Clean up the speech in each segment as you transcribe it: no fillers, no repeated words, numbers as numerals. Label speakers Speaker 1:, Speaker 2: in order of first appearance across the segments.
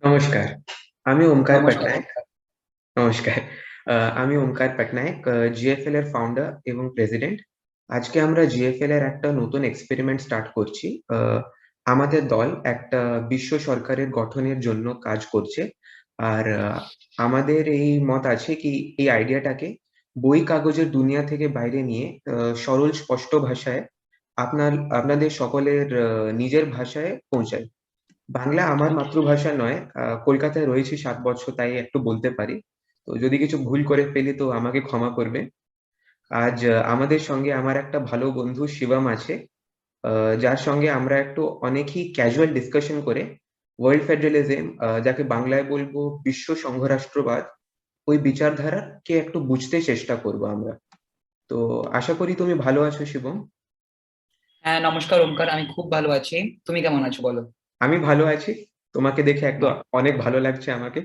Speaker 1: নমস্কার। আমি ওমকার
Speaker 2: নমস্কার।
Speaker 1: পটনায়ক। নমস্কার। আমি ওমকার পটনায়ক, জিএফএল এর ফাউন্ডার এবং প্রেসিডেন্ট। আজকে আমরা জিএফএল এর একটা নতুন এক্সপেরিমেন্ট স্টার্ট করছি। আমাদের দল একটা বিশ্ব সরকারের গঠনের জন্য কাজ করছে। আর আমাদের এই মত আছে কি এই আইডিয়াটাকে বই কাগজের দুনিয়া থেকে বাইরে নিয়ে সরল স্পষ্ট ভাষায় আপনাদের সকলের নিজের ভাষায় পৌঁছায়। বাংলা আমার মাতৃভাষা নয়। কলকাতায় রয়েছি 7 বছর, তাই একটু বলতে পারি। তো যদি কিছু ভুল করে ফেলি তো আমাকে ক্ষমা করবে। আজ আমাদের সঙ্গে আমার একটা ভালো বন্ধু শিবম আছে, যার সঙ্গে আমরা একটু অনেকই ক্যাজুয়াল ডিসকাশন করে ওয়ার্ল্ড ফেডারেলিজম, যাকে বাংলায় বলবো বিশ্ব সংঘরাষ্ট্রবাদ, ওই বিচারধারাকে একটু বুঝতে চেষ্টা করব আমরা। তো আশা করি তুমি ভালো আছো শিবম।
Speaker 2: হ্যাঁ, নমস্কার ওমকার। আমি খুব ভালো আছি। তুমি কেমন আছো বলো?
Speaker 1: আমি ভালো আছি। তোমাকে দেখে একদম
Speaker 2: বাহ।
Speaker 1: অনেক ভালো লাগছে আমাকে।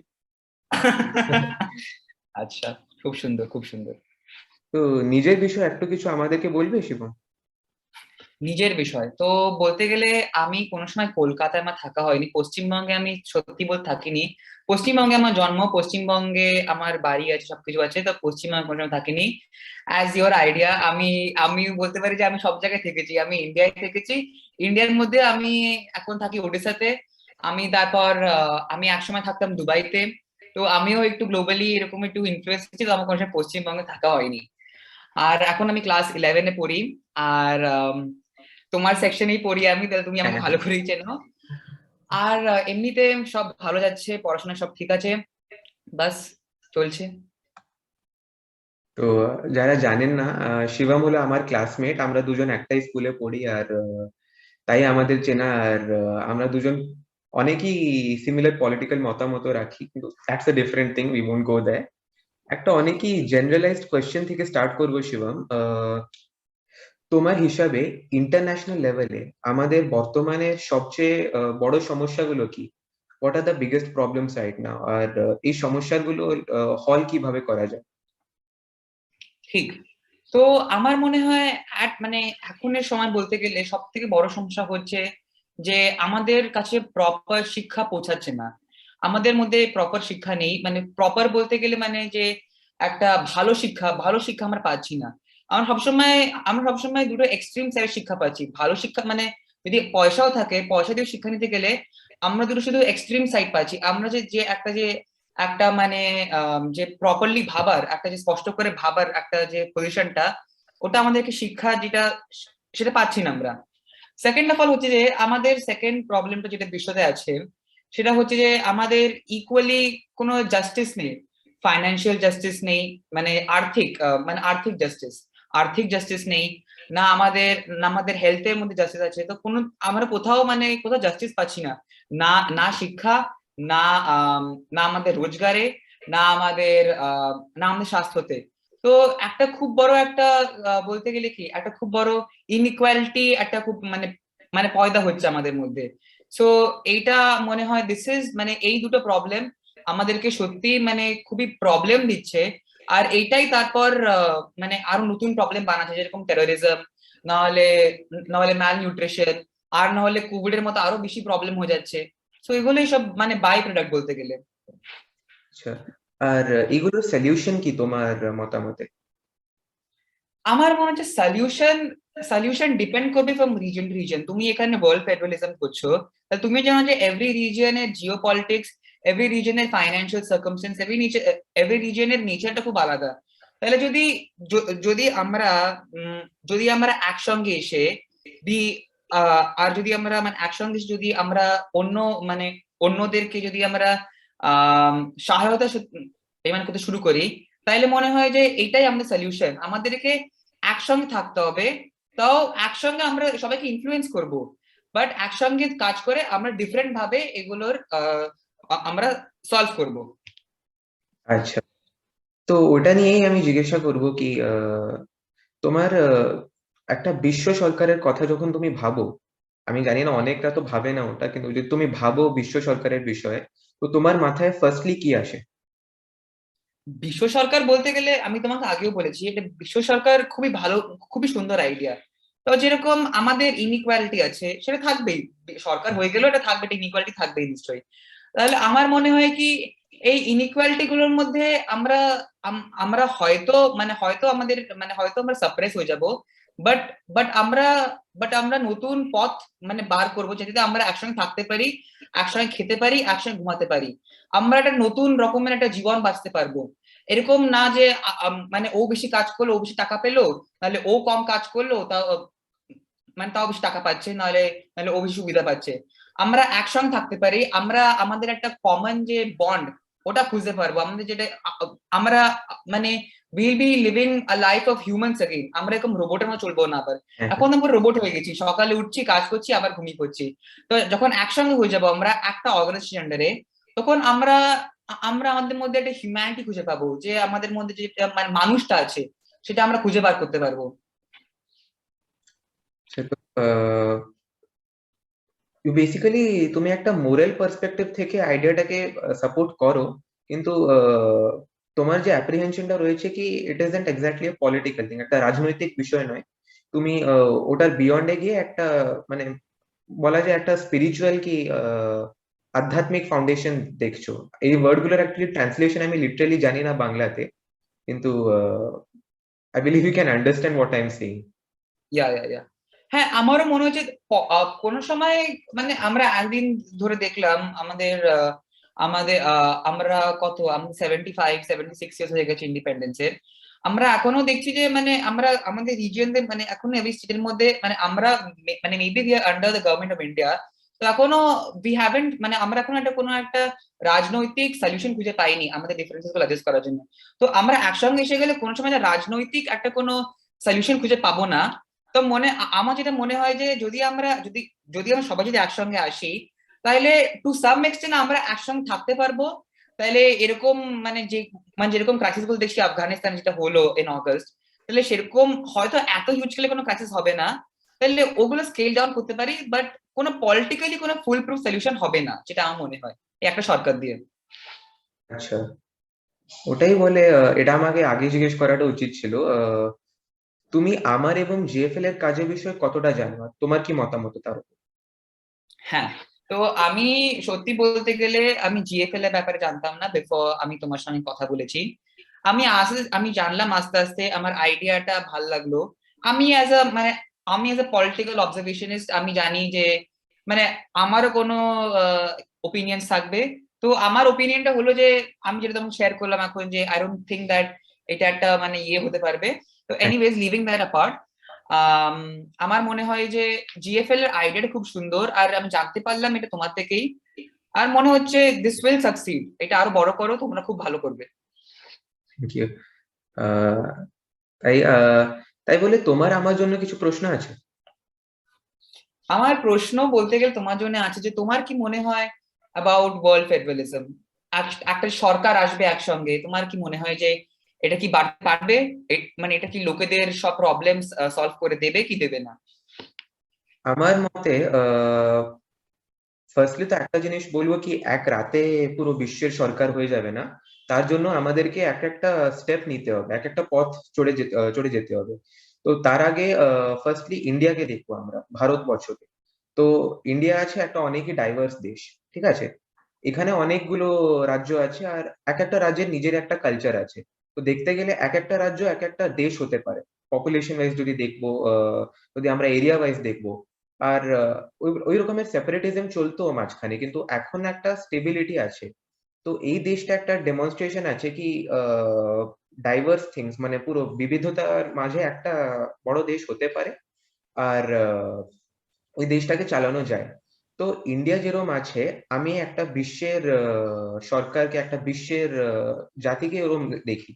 Speaker 2: আচ্ছা, খুব সুন্দর, খুব সুন্দর।
Speaker 1: তো নিজের বিষয়ে একটু কিছু আমাদেরকে বলবে শিবম?
Speaker 2: নিজের বিষয় তো বলতে গেলে আমি কোনো সময় কলকাতায় আমার থাকা হয়নি, পশ্চিমবঙ্গে আমি সত্যি বলতে থাকিনি। পশ্চিমবঙ্গে আমার জন্ম, পশ্চিমবঙ্গে আমার বাড়ি আছে, সবকিছু আছে, তো পশ্চিমবঙ্গে কোনো সময় থাকিনি। অ্যাজ ইওর আইডিয়া, আমি আমি বলতে পারি যে আমি সব জায়গায় থেকেছি। আমি ইন্ডিয়ায় থেকেছি। ইন্ডিয়ার মধ্যে আমি এখন থাকি ওডিশাতে। আমি তারপর আমি একসময় থাকতাম দুবাইতে। তো আমিও একটু গ্লোবালি এরকম একটু ইন্টারেস্ট ছিল, আমার কোনো সময় পশ্চিমবঙ্গে থাকা হয়নি। আর এখন আমি ক্লাস 11-এ পড়ি। আর তোমার সেকশনেই পড়ি আমি, তাহলে তুমি আমাকে
Speaker 1: হ্যাঁ,
Speaker 2: ভালো করেই চেনো। আর এমনিতে সব ভালো যাচ্ছে, পড়াশোনা সব ঠিক আছে, বাস চলছে।
Speaker 1: তো যারা জানেন না, শিবম হলো আমার ক্লাসমেট। আমরা দুজন একটাই স্কুলে পড়ি, আর তাই আমাদের চেনা। আর আমরা দুজন অনেকই সিমিলার পলিটিক্যাল মতামত রাখি, কিন্তু that's a different thing, we won't go there. একটা অনেকই জেনারেলাইজড কোয়েশ্চেন থেকে স্টার্ট করবো শিবম। তোমার হিসাবে ইন্টারন্যাশনাল লেভেলে আমাদের বর্তমানে সবচেয়ে বড় সমস্যাগুলো কি? What are the biggest problems right now? আর এই সমস্যাগুলো হল কিভাবে করা যায়?
Speaker 2: ঠিক। তো আমার মনে হয় মানে এখনের সময় বলতে গেলে সব থেকে বড় সমস্যা হচ্ছে যে আমাদের কাছে প্রপার শিক্ষা পৌঁছাচ্ছে না। আমাদের মধ্যে প্রপার শিক্ষা নেই, মানে প্রপার বলতে গেলে মানে যে একটা ভালো শিক্ষা আমরা পাচ্ছি না। আমরা সবসময় আমরা সবসময় দুটো এক্সট্রিম সাইডের শিক্ষা পাচ্ছি। ভালো শিক্ষা মানে যদি পয়সাও থাকে, পয়সা দিয়ে শিক্ষা নিতে গেলে আমরা দুটো শুধু এক্সট্রিম সাইড পাচ্ছি। আমরা যে যে একটা যে একটা মানে যে প্রপারলি ভাবার একটা, যে স্পষ্ট করে ভাবার একটা যে পজিশনটা, ওটা আমাদেরকে শিক্ষা যেটা সেটা পাচ্ছি না আমরা। সেকেন্ড অফ অল হচ্ছে যে আমাদের সেকেন্ড প্রবলেমটা যেটা বিশ্বতে আছে, সেটা হচ্ছে যে আমাদের ইকুয়ালি কোনো জাস্টিস নেই। ফাইন্যান্সিয়াল জাস্টিস নেই, মানে আর্থিক জাস্টিস, আর্থিক জাস্টিস নেই। না আমাদের হেলথের মধ্যে জাস্টিস আছে, তো কোনো আমরা কোথাও মানে কোথাও জাস্টিস পাচ্ছি না। না, না শিক্ষা, না আম, না আমাদের রোজগারে, না আমাদের না আমাদের স্বাস্থ্যতে। তো একটা খুব বড় একটা বলতে গেলে কি একটা খুব বড় ইনইকুয়ালিটি, একটা খুব মানে মানে পয়দা হচ্ছে আমাদের মধ্যে। সো এইটা মনে হয় দিস ইজ মানে এই দুটো প্রবলেম আমাদেরকে সত্যি মানে খুবই প্রবলেম দিচ্ছে। আর এইটাই তারপর মানে আরো নতুন প্রবলেম বানাচ্ছে, যেরকম টেরোরিজম, নাহলে নাহলে ম্যাল নিউট্রিশন, আর নাহলে কোভিড এর মতো আরো বেশি প্রবলেম হয়ে যাচ্ছে। সো এগুলোই সব মানে বাই প্রোডাক্ট বলতে গেলে।
Speaker 1: আচ্ছা, আর এগুলোর সলিউশন কি তোমার মতামতে?
Speaker 2: আমার মনে হচ্ছে সলিউশন সলিউশন ডিপেন্ড করবে ফ্রম রিজন টু রিজন। তুমি এখানে ওয়ার্ল্ড ফেডারেলিজম করছো, তাহলে তুমি জানো যে এভরি রিজিয়নের জিও পলিটিক্স, এভরি রিজনের ফাইন্যান্সিয়াল সার্কামস্টেন্স, এভরি রিজনের নেচারটা খুব আলাদা। তাহলে যদি আমরা উম, যদি আমরা একসঙ্গে এসে দি আর যদি আমরা মানে একসঙ্গে এসে যদি আমরা অন্য মানে অন্যদেরকে যদি আমরা আহ সহায়তা পেমেন্ট করতে শুরু করি, তাইলে মনে হয় যে এইটাই আমাদের সলিউশন। আমাদেরকে একসঙ্গে থাকতে হবে। তাও একসঙ্গে আমরা সবাইকে ইনফ্লুয়েন্স করব, বাট একসঙ্গে কাজ করে আমরা ডিফারেন্ট ভাবে এগুলোর আমরা সলভ করব।
Speaker 1: আচ্ছা, তো ওটা নিয়েই আমি জিজ্ঞাসা করব কি তোমার একটা বিশ্ব সরকারের কথা যখন তুমি ভাবো, আমি জানি না অনেকটা তো ভাবে না ওটা, কিন্তু যদি তুমি ভাবো বিশ্ব সরকারের বিষয়ে, তো তোমার মাথায় ফার্স্টলি কি আসে?
Speaker 2: বিশ্ব সরকার বলতে গেলে আমি তোমাকে আগেও বলেছি, এটা বিশ্ব সরকার খুবই ভালো, খুবই সুন্দর আইডিয়া। তো যেরকম আমাদের ইনইকুয়ালিটি আছে সেটা থাকবেই, সরকার হয়ে গেলেও এটা থাকবে, ইনইকুয়ালিটি থাকবেই নিশ্চয়ই। তাহলে আমার মনে হয় কি এই ইনইকুয়ালিটি গুলোর মধ্যে আমরা আমরা হয়তো আমাদের হয়তো আমরা সাপ্রেস হয়ে যাব, বাট বাট আমরা আমরা নতুন পথ বার করবো, যেটাতে আমরা একসঙ্গে থাকতে পারি, একসঙ্গে খেতে পারি, একসঙ্গে ঘুমাতে পারি। আমরা একটা নতুন রকমের একটা জীবন বাঁচতে পারবো। এরকম না যে ও বেশি কাজ করলো, ও বেশি টাকা পেলো, তাহলে ও কম কাজ করলো তাও তাও বেশি টাকা পাচ্ছে, নাহলে নাহলে ও বেশি সুবিধা পাচ্ছে। আমরা একসঙ্গে থাকতে পারি, আমরা আমাদের একটা কমন যে বন্ড ওটা খুঁজতে পারবো, আমাদের যেটা আমরা মানে will be living a life of humans again. আমরা এরকম রোবটের মতো চলবো না আবার।
Speaker 1: হ্যাঁ, হ্যাঁ।
Speaker 2: এখন আমরা রোবট হয়ে গেছি, সকালে উঠছি, কাজ করছি, আবার ঘুমিয়ে পড়ছি। তো যখন একসঙ্গে হয়ে যাবো আমরা একটা অর্গানাইজেশন আন্ডারে, তখন আমরা আমরা আমাদের মধ্যে একটা হিউম্যানিটি খুঁজে পাবো, যে আমাদের মধ্যে যে মানুষটা আছে সেটা আমরা খুঁজে বার করতে পারবো।
Speaker 1: সে তো বেসিক্যালি তুমি একটা মোরাল পার্সপেক্টিভ থেকে আইডিয়াটাকে সাপোর্ট করো, কিন্তু তোমার যে অ্যাপ্রিহেনশনটা রয়েছে কি it isn't exactly a political thing, একটা রাজনৈতিক বিষয় নয়। তুমি ওটার বিয়ন্ডে গিয়ে একটা মানে বলা যায় একটা স্পিরিচুয়াল কি আধ্যাত্মিক ফাউন্ডেশন দেখছো। এই ওয়ার্ড গুলোর অ্যাকচুয়ালি ট্রান্সলেশন আমি লিটারালি জানি না বাংলাতে, কিন্তু I believe you can understand what I am saying.
Speaker 2: Yeah yeah yeah হ্যাঁ, আমারও মনে হচ্ছে কোনো সময় আমরা একদিন ধরে দেখলাম আমাদের আমাদের আমরা আমাদের 75-76 ইয়ার্স হয়ে গেছে ইন্ডিপেন্ডেন্সের। আমরা এখনো দেখছি যে আমরা আমাদের রিজিয়নদের এখনো এই স্টেটের মধ্যে আমরা maybe we are under the government of India. তো এখনো উই হ্যাভেন্ট আমরা এখনো একটা কোনো একটা রাজনৈতিক সলিউশন খুঁজে পাইনি আমাদের ডিফারেন্সেস গুলো অ্যাডজাস্ট করার জন্য। তো আমরা একসঙ্গে এসে গেলে কোনো সময় রাজনৈতিক একটা কোনো সলিউশন খুঁজে পাবো না। তো আমার যেটা মনে হয় যে যদি আমরা সবাই যদি একসঙ্গে আসি, তাহলে টু সাম এক্সটেন্ট আমরা একসঙ্গে থাকতে পারবো। তাহলে এরকম যে যেরকম ক্রাইসিস গুলো দেখছি আফগানিস্তান যেটা হলো ইন অগস্ট, তাহলে সেরকম হয়তো এত হিউজ স্কেলে কোনো ক্রাইসিস হবে না, তাহলে ওগুলো স্কেল ডাউন করতে পারি, বাট কোনো পলিটিক্যালি কোনো ফুল প্রুফ সলিউশন হবে না, যেটা আমার মনে হয় এই একটা সরকার দিয়ে।
Speaker 1: আচ্ছা, ওটাই বলে এটা আমাকে আগে জিজ্ঞেস করাটা উচিত ছিল। তুমি আমার এবং জিএফএল এর কাজের বিষয়ে কতটা জানো, আর তোমার কি মতামত তার উপর?
Speaker 2: হ্যাঁ, তো আমি সত্যি বলতে গেলে আমি জিএফএল এর ব্যাপারে জানতাম না বিফোর আমি তোমার সঙ্গে কথা বলেছি। আমি জানলাম আস্তে আস্তে, আমার আইডিয়াটা ভাল লাগলো। আমি অ্যাজ আ আমি অ্যাজ আ পলিটিক্যাল অবজারভেশনিস্ট আমি জানি যে মানে আমারও কোনো ওপিনিয়ন্স থাকবে। তো আমার ওপিনিয়নটা হলো যে আমি যেটা তোমাকে শেয়ার করলাম এখন, যে আই ডোন্ট থিঙ্ক দ্যাট এটা একটা ইয়ে হতে পারবে। তো
Speaker 1: হ্যাঁ,
Speaker 2: এনিওয়েজ লিভিং দ্যাট অ্যাপার্ট, আম, আমার মনে হয় যে জিএফএল এর আইডিয়াটা খুব সুন্দর, আর আমি জানতে পারলাম এটা তোমার থেকেই। আর মনে হচ্ছে দিস উইল সাকসিড, এটা আরো বড় করো, তোমরা খুব ভালো করবে।
Speaker 1: Thank you. তাই তাই বলে তোমার আমার জন্য কিছু প্রশ্ন আছে?
Speaker 2: আমার প্রশ্ন বলতে গেলে তোমার জন্য আছে, যে তোমার কি মনে হয় অ্যাবাউট ওয়ার্ল্ড ফেডারেলিজম? একটা সরকার আসবে একসঙ্গে, তোমার কি মনে হয় যে এটা কি বাড়তে পারবে? এটা কি লোকেদের সব প্রবলেম সলভ করে দেবে কি দেবে না?
Speaker 1: আমার মতে ফার্স্টলি তো একটা জিনিস বলবো কি এক রাতে পুরো বিশ্বের সরকার হয়ে যাবে না। তার জন্য আমাদেরকে এক একটা স্টেপ নিতে হবে, এক একটা পথ চড়ে যেতে হবে। তো তার আগে ফার্স্টলি ইন্ডিয়াকে দেখবো, আমরা ভারতবর্ষকে। তো ইন্ডিয়া আছে একটা অনেকই ডাইভার্স দেশ, ঠিক আছে? এখানে অনেকগুলো রাজ্য আছে, আর এক একটা রাজ্যের নিজের একটা কালচার আছে। তো দেখতে গেলে এক একটা রাজ্য এক একটা দেশ হতে পারে, পপুলেশন ওয়াইজ যদি দেখবো, যদি আমরা এরিয়া ওয়াইজ দেখবো। আর ওই রকমের সেপারেটিজম চলতো মাঝখানে, কিন্তু এখন একটা স্টেবিলিটি আছে। তো এই দেশটা একটা ডেমনস্ট্রেশন আছে কি ডাইভার্স থিংস, মানে পুরো বিবিধতার মাঝে একটা বড় দেশ হতে পারে। আর ওই দেশটাকে চালানো যায়। তো ইন্ডিয়া যেরকম আছে, আমি একটা বিশ্বের সরকারকে, একটা বিশ্বের জাতিকে ওরকম দেখি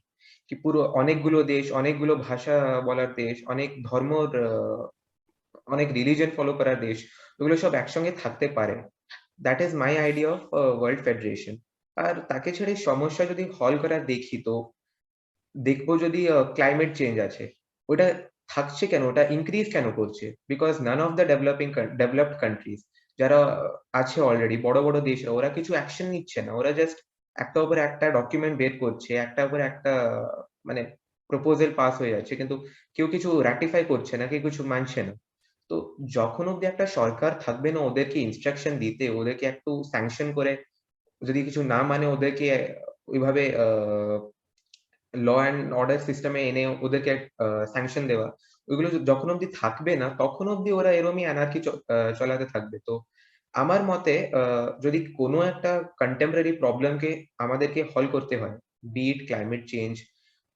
Speaker 1: কি পুরো অনেকগুলো দেশ, অনেকগুলো ভাষা বলার দেশ, অনেক ধর্মর অনেক রিলিজন ফলো করার দেশ, ওগুলো সব একসঙ্গে থাকতে পারে। That is my idea of world federation. আর তাকে ছেড়ে সমস্যা যদি হল করার দেখি, তো দেখবো যদি ক্লাইমেট চেঞ্জ আছে, ওটা থাকছে কেন, ওটা ইনক্রিজ কেন করছে? Because none of the developed countries যারা আছে অলরেডি, বড় বড় দেশ, ওরা কিছু অ্যাকশন নিচ্ছে না। ওরা জাস্ট একটা উপরে একটা ডকুমেন্ট বের করছে, একটা উপরে একটা মানে প্রপোজাল পাস হয়ে যাচ্ছে, কিন্তু কেউ কিছু রাটিফাই করছে না, কেউ কিছু মানছে না। তো যখন অব্দি একটা সরকার থাকবে না ওদেরকে ইনস্ট্রাকশন দিতে, ওদেরকে একটু স্যাংশন করে যদি কিছু না মানে ওদেরকে ওইভাবে ল অ্যান্ড অর্ডার সিস্টেমে এনে ওদেরকে স্যাংশন দেওয়া, ওইগুলো যখন অব্দি থাকবে না তখন অব্দি ওরা এরমই অ্যানার্কি চালাতে থাকবে। তো আমার মতে যদি কোনো একটা কন্টেম্পোরারি প্রবলেমকে আমাদেরকে হল করতে হয়, বি ইট ক্লাইমেট চেঞ্জ,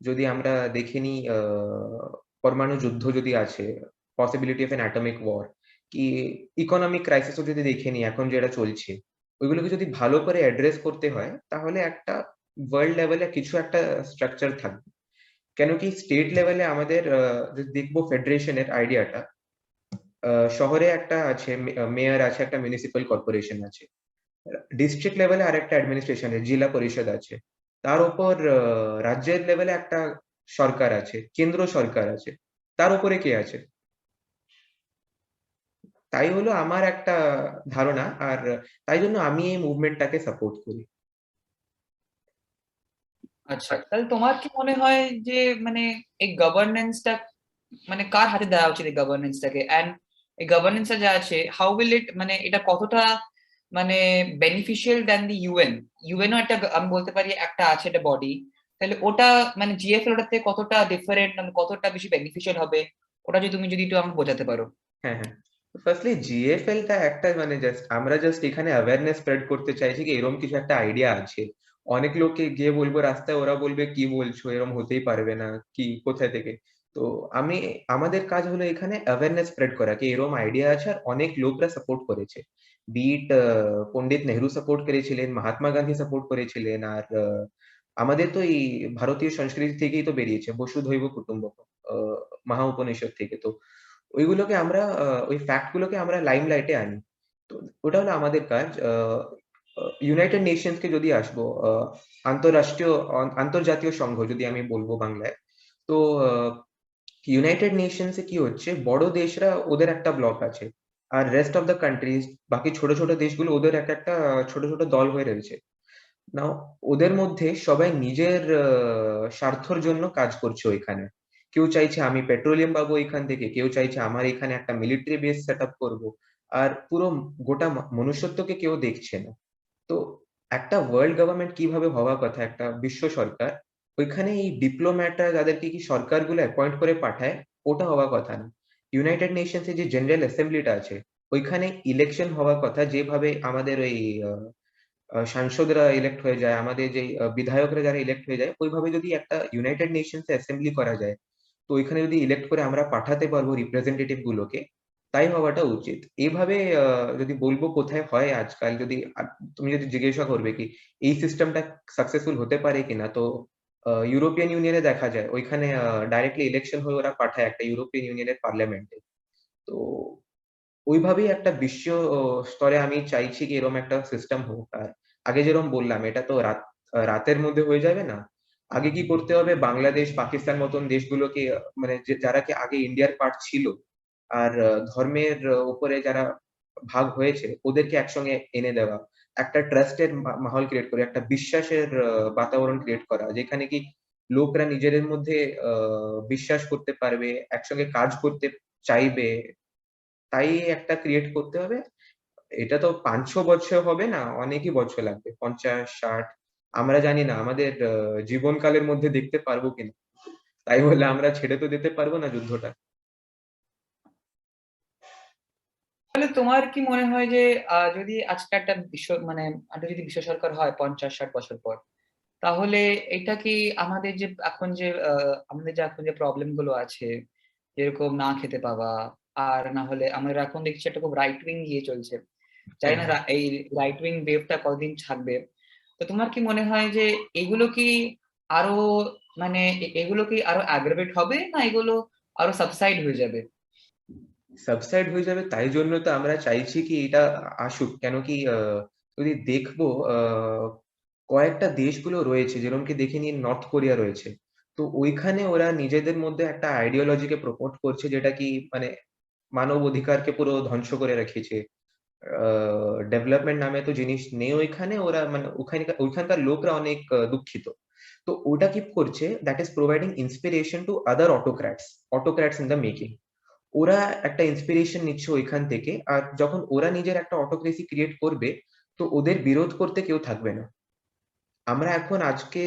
Speaker 1: যদি আমরা দেখে নিই পরমাণু যুদ্ধ যদি আছে, possibility of an atomic war, কি ইকোনমিক ক্রাইসিসও যদি দেখে নিই এখন যেটা চলছে, ওইগুলোকে যদি ভালো করে অ্যাড্রেস করতে হয় তাহলে একটা ওয়ার্ল্ড লেভেলে কিছু একটা স্ট্রাকচার থাকবে। কেন কি স্টেট লেভেলে আমাদের যদি দেখবো ফেডারেশনের আইডিয়াটা, শহরে একটা আছে মেয়র আছে, একটা মিউনিসিপাল কর্পোরেশন আছে, ডিস্ট্রিক্ট লেভেলে আরেকটা অ্যাডমিনিস্ট্রেশন জেলা পরিষদ আছে, তার উপর রাজ্যের লেভেলে একটা সরকার আছে, কেন্দ্র সরকার আছে, তার উপরে কে আছে? তাই হলো আমার একটা ধারণা, আর তাই জন্য আমি এই মুভমেন্টটাকে সাপোর্ট করি।
Speaker 2: আচ্ছা, তাহলে তোমার কি মনে হয় যে মানে এই গভর্নেন্সটা মানে কার হাতে দেওয়া উচিত এই গভর্নেন্সটাকে, এন্ড এই গভর্নেন্সটা যা আছে হাউ উইল ইট মানে এটা কতটা মানে beneficial than the UN? UNO একটা আমি বলতে পারি একটা আছে একটা বডি, তাহলে ওটা মানে জিএফএল ওটাতে কতটা ডিফারেন্ট মানে কতটা বেশি বেনিফিশিয়াল হবে, ওটা যদি তুমি যদি একটু আমাকে বোঝাতে পারো।
Speaker 1: হ্যাঁ, হ্যাঁ। ফার্স্টলি জিএফএল টা একটা মানে আমরা জাস্ট এখানে অ্যাওয়ারনেস স্প্রেড করতে চাইছি কি এরকম কিছু একটা আইডিয়া আছে। অনেক লোককে গিয়ে বলবো রাস্তায়, ওরা বলবে কি বলছো, এরকম হতেই পারবে না, কি কোথায় থেকে। তো আমি আমাদের কাজ হলো এখানে অ্যাওয়ারনেস স্প্রেড করা কি এরকম আইডিয়া আছে, আর অনেক লোকরা সাপোর্ট করেছে। বিট পন্ডিত নেহরু সাপোর্ট করেছিলেন, মহাত্মা গান্ধী সাপোর্ট করেছিলেন, আর আমাদের তো এই ভারতীয় সংস্কৃতি থেকেই তো বেরিয়েছে বসুধৈব কুটুম্বকম, মহা উপনিষদ থেকে। তো ওইগুলোকে আমরা ওই ফ্যাক্ট গুলোকে আমরা লাইমলাইটে আনি। তো ওটা হলো আমাদের কাজ। ইউনাইটেড নেশনস কে যদি আসবো, আন্তরাষ্ট্রীয় আন্তর্জাতীয় সংঘ যদি আমি বলবো বাংলায়, তো ইউনাইটেড নেশনস এ কি হচ্ছে, বড় দেশরা ওদের একটা ব্লক আছে, আর রেস্ট অফ দ্য কান্ট্রিজ বাকি ছোট ছোট দেশগুলো ওদের এক একটা ছোট ছোট দল হয়ে রয়েছে। নাও ওদের মধ্যে সবাই নিজের স্বার্থর জন্য কাজ করছে ওইখানে। কেউ চাইছে আমি পেট্রোলিয়াম পাবো এখান থেকে, কেউ চাইছে আমার এখানে একটা মিলিটারি বেস সেট আপ করবো, আর পুরো গোটা মনুষ্যত্বকে কেউ দেখছে না। তো একটা ওয়ার্ল্ড গভর্নমেন্ট কিভাবে হওয়া কথা, একটা বিশ্ব সরকার, ওইখানে এই ডিপ্লোম্যাটরা যাদেরকে কি সরকারগুলো অ্যাপয়েন্ট করে পাঠায়, ওটা হওয়া কথা না। ইউনাইটেড নেশনস এর যে জেনারেল অ্যাসেম্বলিটা আছে, ওইখানে ইলেকশন হওয়া কথা, যেভাবে আমাদের ওই সাংসদরা ইলেক্ট হয়ে যায়, আমাদের যে বিধায়করা যারা ইলেক্ট হয়ে যায়, ওইভাবে যদি একটা ইউনাইটেড নেশনস অ্যাসেম্বলি করা যায়, তো ওইখানে যদি ইলেক্ট করে আমরা পাঠাতে পারবো রিপ্রেজেন্টেটিভ গুলোকে, তাই হওয়াটা উচিত। এইভাবে যদি বলবো কোথায় হয় আজকাল, যদি তুমি যদি জিজ্ঞাসা করবে কি এই সিস্টেমটা সাকসেসফুল হতে পারে কিনা, তো ইউরোপিয়ান ইউনিয়নে দেখা যায় ওইখানে ডাইরেক্টলি ইলেকশন হয়ে ওরা পাঠায় একটা ইউরোপিয়ান ইউনিয়নের পার্লামেন্টে। তো ওইভাবেই একটা বিশ্ব স্তরে আমি চাইছি কি এরকম একটা সিস্টেম হোক। আর আগে যেরকম বললাম, এটা তো রাতের মধ্যে হয়ে যাবে না। আগে কি করতে হবে, বাংলাদেশ পাকিস্তান মতন দেশগুলোকে মানে যারা কি আগে ইন্ডিয়ার পার্ট ছিল, আর ধর্মের উপরে যারা ভাগ হয়েছে ওদেরকে একসঙ্গে এনে দেওয়া, একটা ট্রাস্টের মাহল ক্রিয়েট করে, একটা বিশ্বাসের বাতাবরণ ক্রিয়েট করা, যেখানে কি লোকরা নিজেদের মধ্যে বিশ্বাস করতে পারবে, একসঙ্গে কাজ করতে চাইবে। তাই একটা ক্রিয়েট করতে হবে। এটা তো ৫-৬ বছর হবে না, অনেকই বছর লাগবে, ৫০-৬০। আমরা জানি না আমাদের জীবনকালের মধ্যে দেখতে পারবো কিনা। তাই বলে আমরা ছেড়ে তো দিতে পারবো না যুদ্ধটা।
Speaker 2: তাহলে তোমার কি মনে হয় যে যদি আজকে একটা বিশ্ব মানে একটা যদি বিশ্ব সরকার হয় ৫০-৬০ বছর পর, তাহলে এটা কি আমাদের যে এখন যে আমাদের যে এখন যে প্রবলেম গুলো আছে, যেরকম না খেতে পাওয়া, আর না হলে আমরা এখন দেখছি একটা খুব রাইট উইং গিয়ে চলছে, জানি
Speaker 1: হ্যাঁ,
Speaker 2: না
Speaker 1: হ্যাঁ।
Speaker 2: এই রাইট উইং ওয়েভটা কতদিন থাকবে। তো তোমার কি মনে হয় যে এগুলো কি আরো মানে এগুলো কি আরো অ্যাগ্রাভেট হবে, না এগুলো আরো সাবসাইড হয়ে যাবে?
Speaker 1: সাবসাইড হয়ে যাবে, তাই জন্য তো আমরা চাইছি কি এটা আসুক। কেন কি যদি দেখবো কয়েকটা দেশগুলো রয়েছে, যেরকম কি দেখে নিন নর্থ কোরিয়া রয়েছে। তো ওইখানে ওরা নিজেদের মধ্যে একটা আইডিওলজিকে প্রমোট করছে, যেটা কি মানে মানব অধিকারকে পুরো ধ্বংস করে রেখেছে। ডেভেলপমেন্ট নামে তো জিনিস নেই ওইখানে, ওরা মানে ওইখানকার লোকরা অনেক দুঃখিত। তো ওটা কি করছে, that is providing inspiration to other autocrats in the making. ওরা একটা ইন্সপিরেশন নিচ্ছে ওইখান থেকে, আর যখন ওরা নিজের একটা অটোক্রেসি ক্রিয়েট করবে, তো তো ওদের বিরোধ করতে কেউ থাকবে না। আমরা এখন আজকে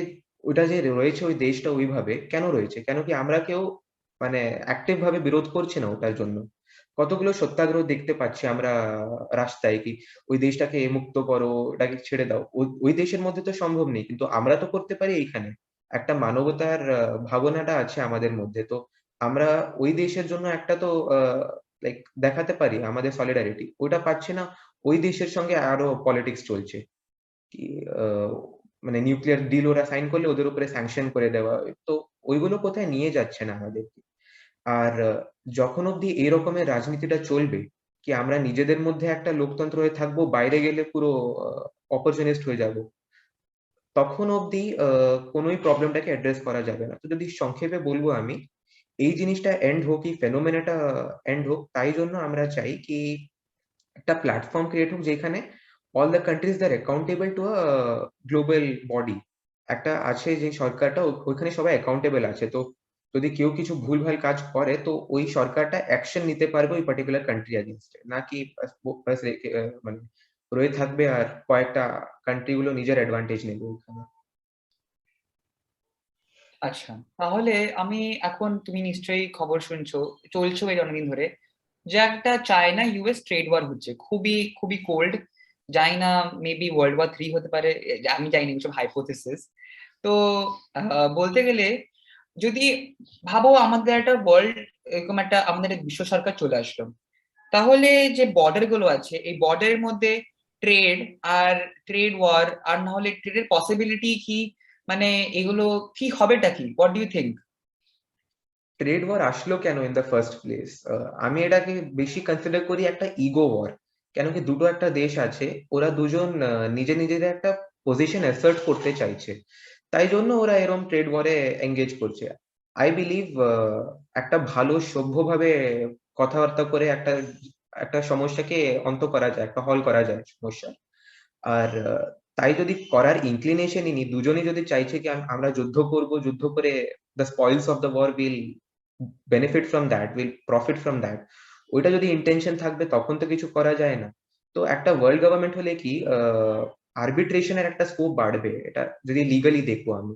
Speaker 1: ওটা যে রয়েছে ওই দেশটা ওইভাবে কেন রয়েছে? কেন কি আমরা কেউ মানে অ্যাক্টিভ ভাবে বিরোধ করছি না ওটার জন্য? কতগুলো সত্যাগ্রহ দেখতে পাচ্ছি আমরা রাস্তায় কি ওই দেশটাকে মুক্ত করো, ওটাকে ছেড়ে দাও। ওই দেশের মধ্যে তো সম্ভব নেই। কিন্তু আমরা তো করতে পারি এইখানে। একটা মানবতার ভাবনাটা আছে আমাদের মধ্যে। তো আমরা ওই দেশের জন্য একটা তো লাইক দেখাতে পারি আমাদের সলিডারিটি। ওটা পাচ্ছি না, ওই দেশের সঙ্গে আরো পলিটিক্স চলছে। কি মানে নিউক্লিয়ার ডিল ওরা সাইন করলে ওদের উপরে স্যাংশন করে দেওয়া। তো ওইগুলো কোথায় নিয়ে যাচ্ছে না আমাদেরকে। আর যখন অব্দি এই রকমের রাজনীতিটা চলবে, কি আমরা নিজেদের মধ্যে একটা লোকতন্ত্র হয়ে থাকবো, বাইরে গেলে পুরো অপরচুনিস্ট হয়ে যাব, তখন অব্দি কোনোই প্রবলেমটাকে অ্যাড্রেস করা যাবে না। তো যদি সংক্ষেপে বলবো আমি, এই জিনিসটা এন্ড হোক, এই ফেনোমেনাটা এন্ড হোক, তাই জন্য আমরা চাই কি একটা প্ল্যাটফর্ম ক্রিয়েট হোক যেখানে all the countries they are accountable to a global body. একটা আছে যে সরকারটা ওইখানে সবাই অ্যাকাউন্টেবল আছে। তো যদি কেউ কিছু ভুলভাল কাজ করে তো ওই সরকারটা অ্যাকশন নিতে পারবে ওই পার্টিকুলার কান্ট্রি এগেইনস্ট এ। না কি বাস রেখে মানে রয়ে থাকবে আর কয়েকটা কান্ট্রি গুলো নিজের অ্যাডভান্টেজ নেবে ওইখানে।
Speaker 2: আচ্ছা, তাহলে আমি এখন, তুমি নিশ্চয়ই খবর শুনছো, চলছো এই অনেকদিন ধরে, যে একটা চায়না ইউএস ট্রেড ওয়ার হচ্ছে, খুবই খুবই কোল্ড। জানি না, মেবি ওয়ার্ল্ড ওয়ার 3 হতে পারে, আমি জানি না, এসব হাইপোথেসিস। তো বলতে গেলে, যদি ভাবো আমাদের একটা ওয়ার্ল্ড, এরকম একটা আমাদের একটা বিশ্ব সরকার চলে আসলো, তাহলে যে বর্ডার গুলো আছে এই বর্ডারের মধ্যে ট্রেড আর ট্রেড ওয়ার, আর না হলে ট্রেডের পসিবিলিটি কি, মানে এগুলো কি হবেটা কি, what do you think?
Speaker 1: Trade war আসলো কেন ইন দ্য ফার্স্ট প্লেস? আমি এটাকে বেশি কনসিডার করি একটা ইগো ওয়ার। কেন কি দুটো একটা দেশ আছে, ওরা দুজন নিজেদের একটা পজিশন অ্যাসার্ট করতে চাইছে, তাই জন্য ওরা এরকম ট্রেড ওয়ারে এঙ্গেজ করছে। আই বিলিভ একটা ভালো সভ্যভাবে কথাবার্তা করে একটা একটা সমস্যাকে অন্ত করা যায়, একটা হল করা যায় সমস্যা। আর তাই যদি করার ইনক্লিনেশনই নি, দুজনেই যদি চাইছে কি আমরা যুদ্ধ করব, যুদ্ধ করে the spoils of the war will benefit from that, will profit from that, ওইটা যদি ইন্টেনশন থাকবে তখন তো কিছু করা যায় না। তো একটা ওয়ার্ল্ড গভর্নমেন্ট হলে কি আরবিট্রেশনের একটা স্কোপ বাড়বে, এটা যদি লিগালি দেখবো আমি।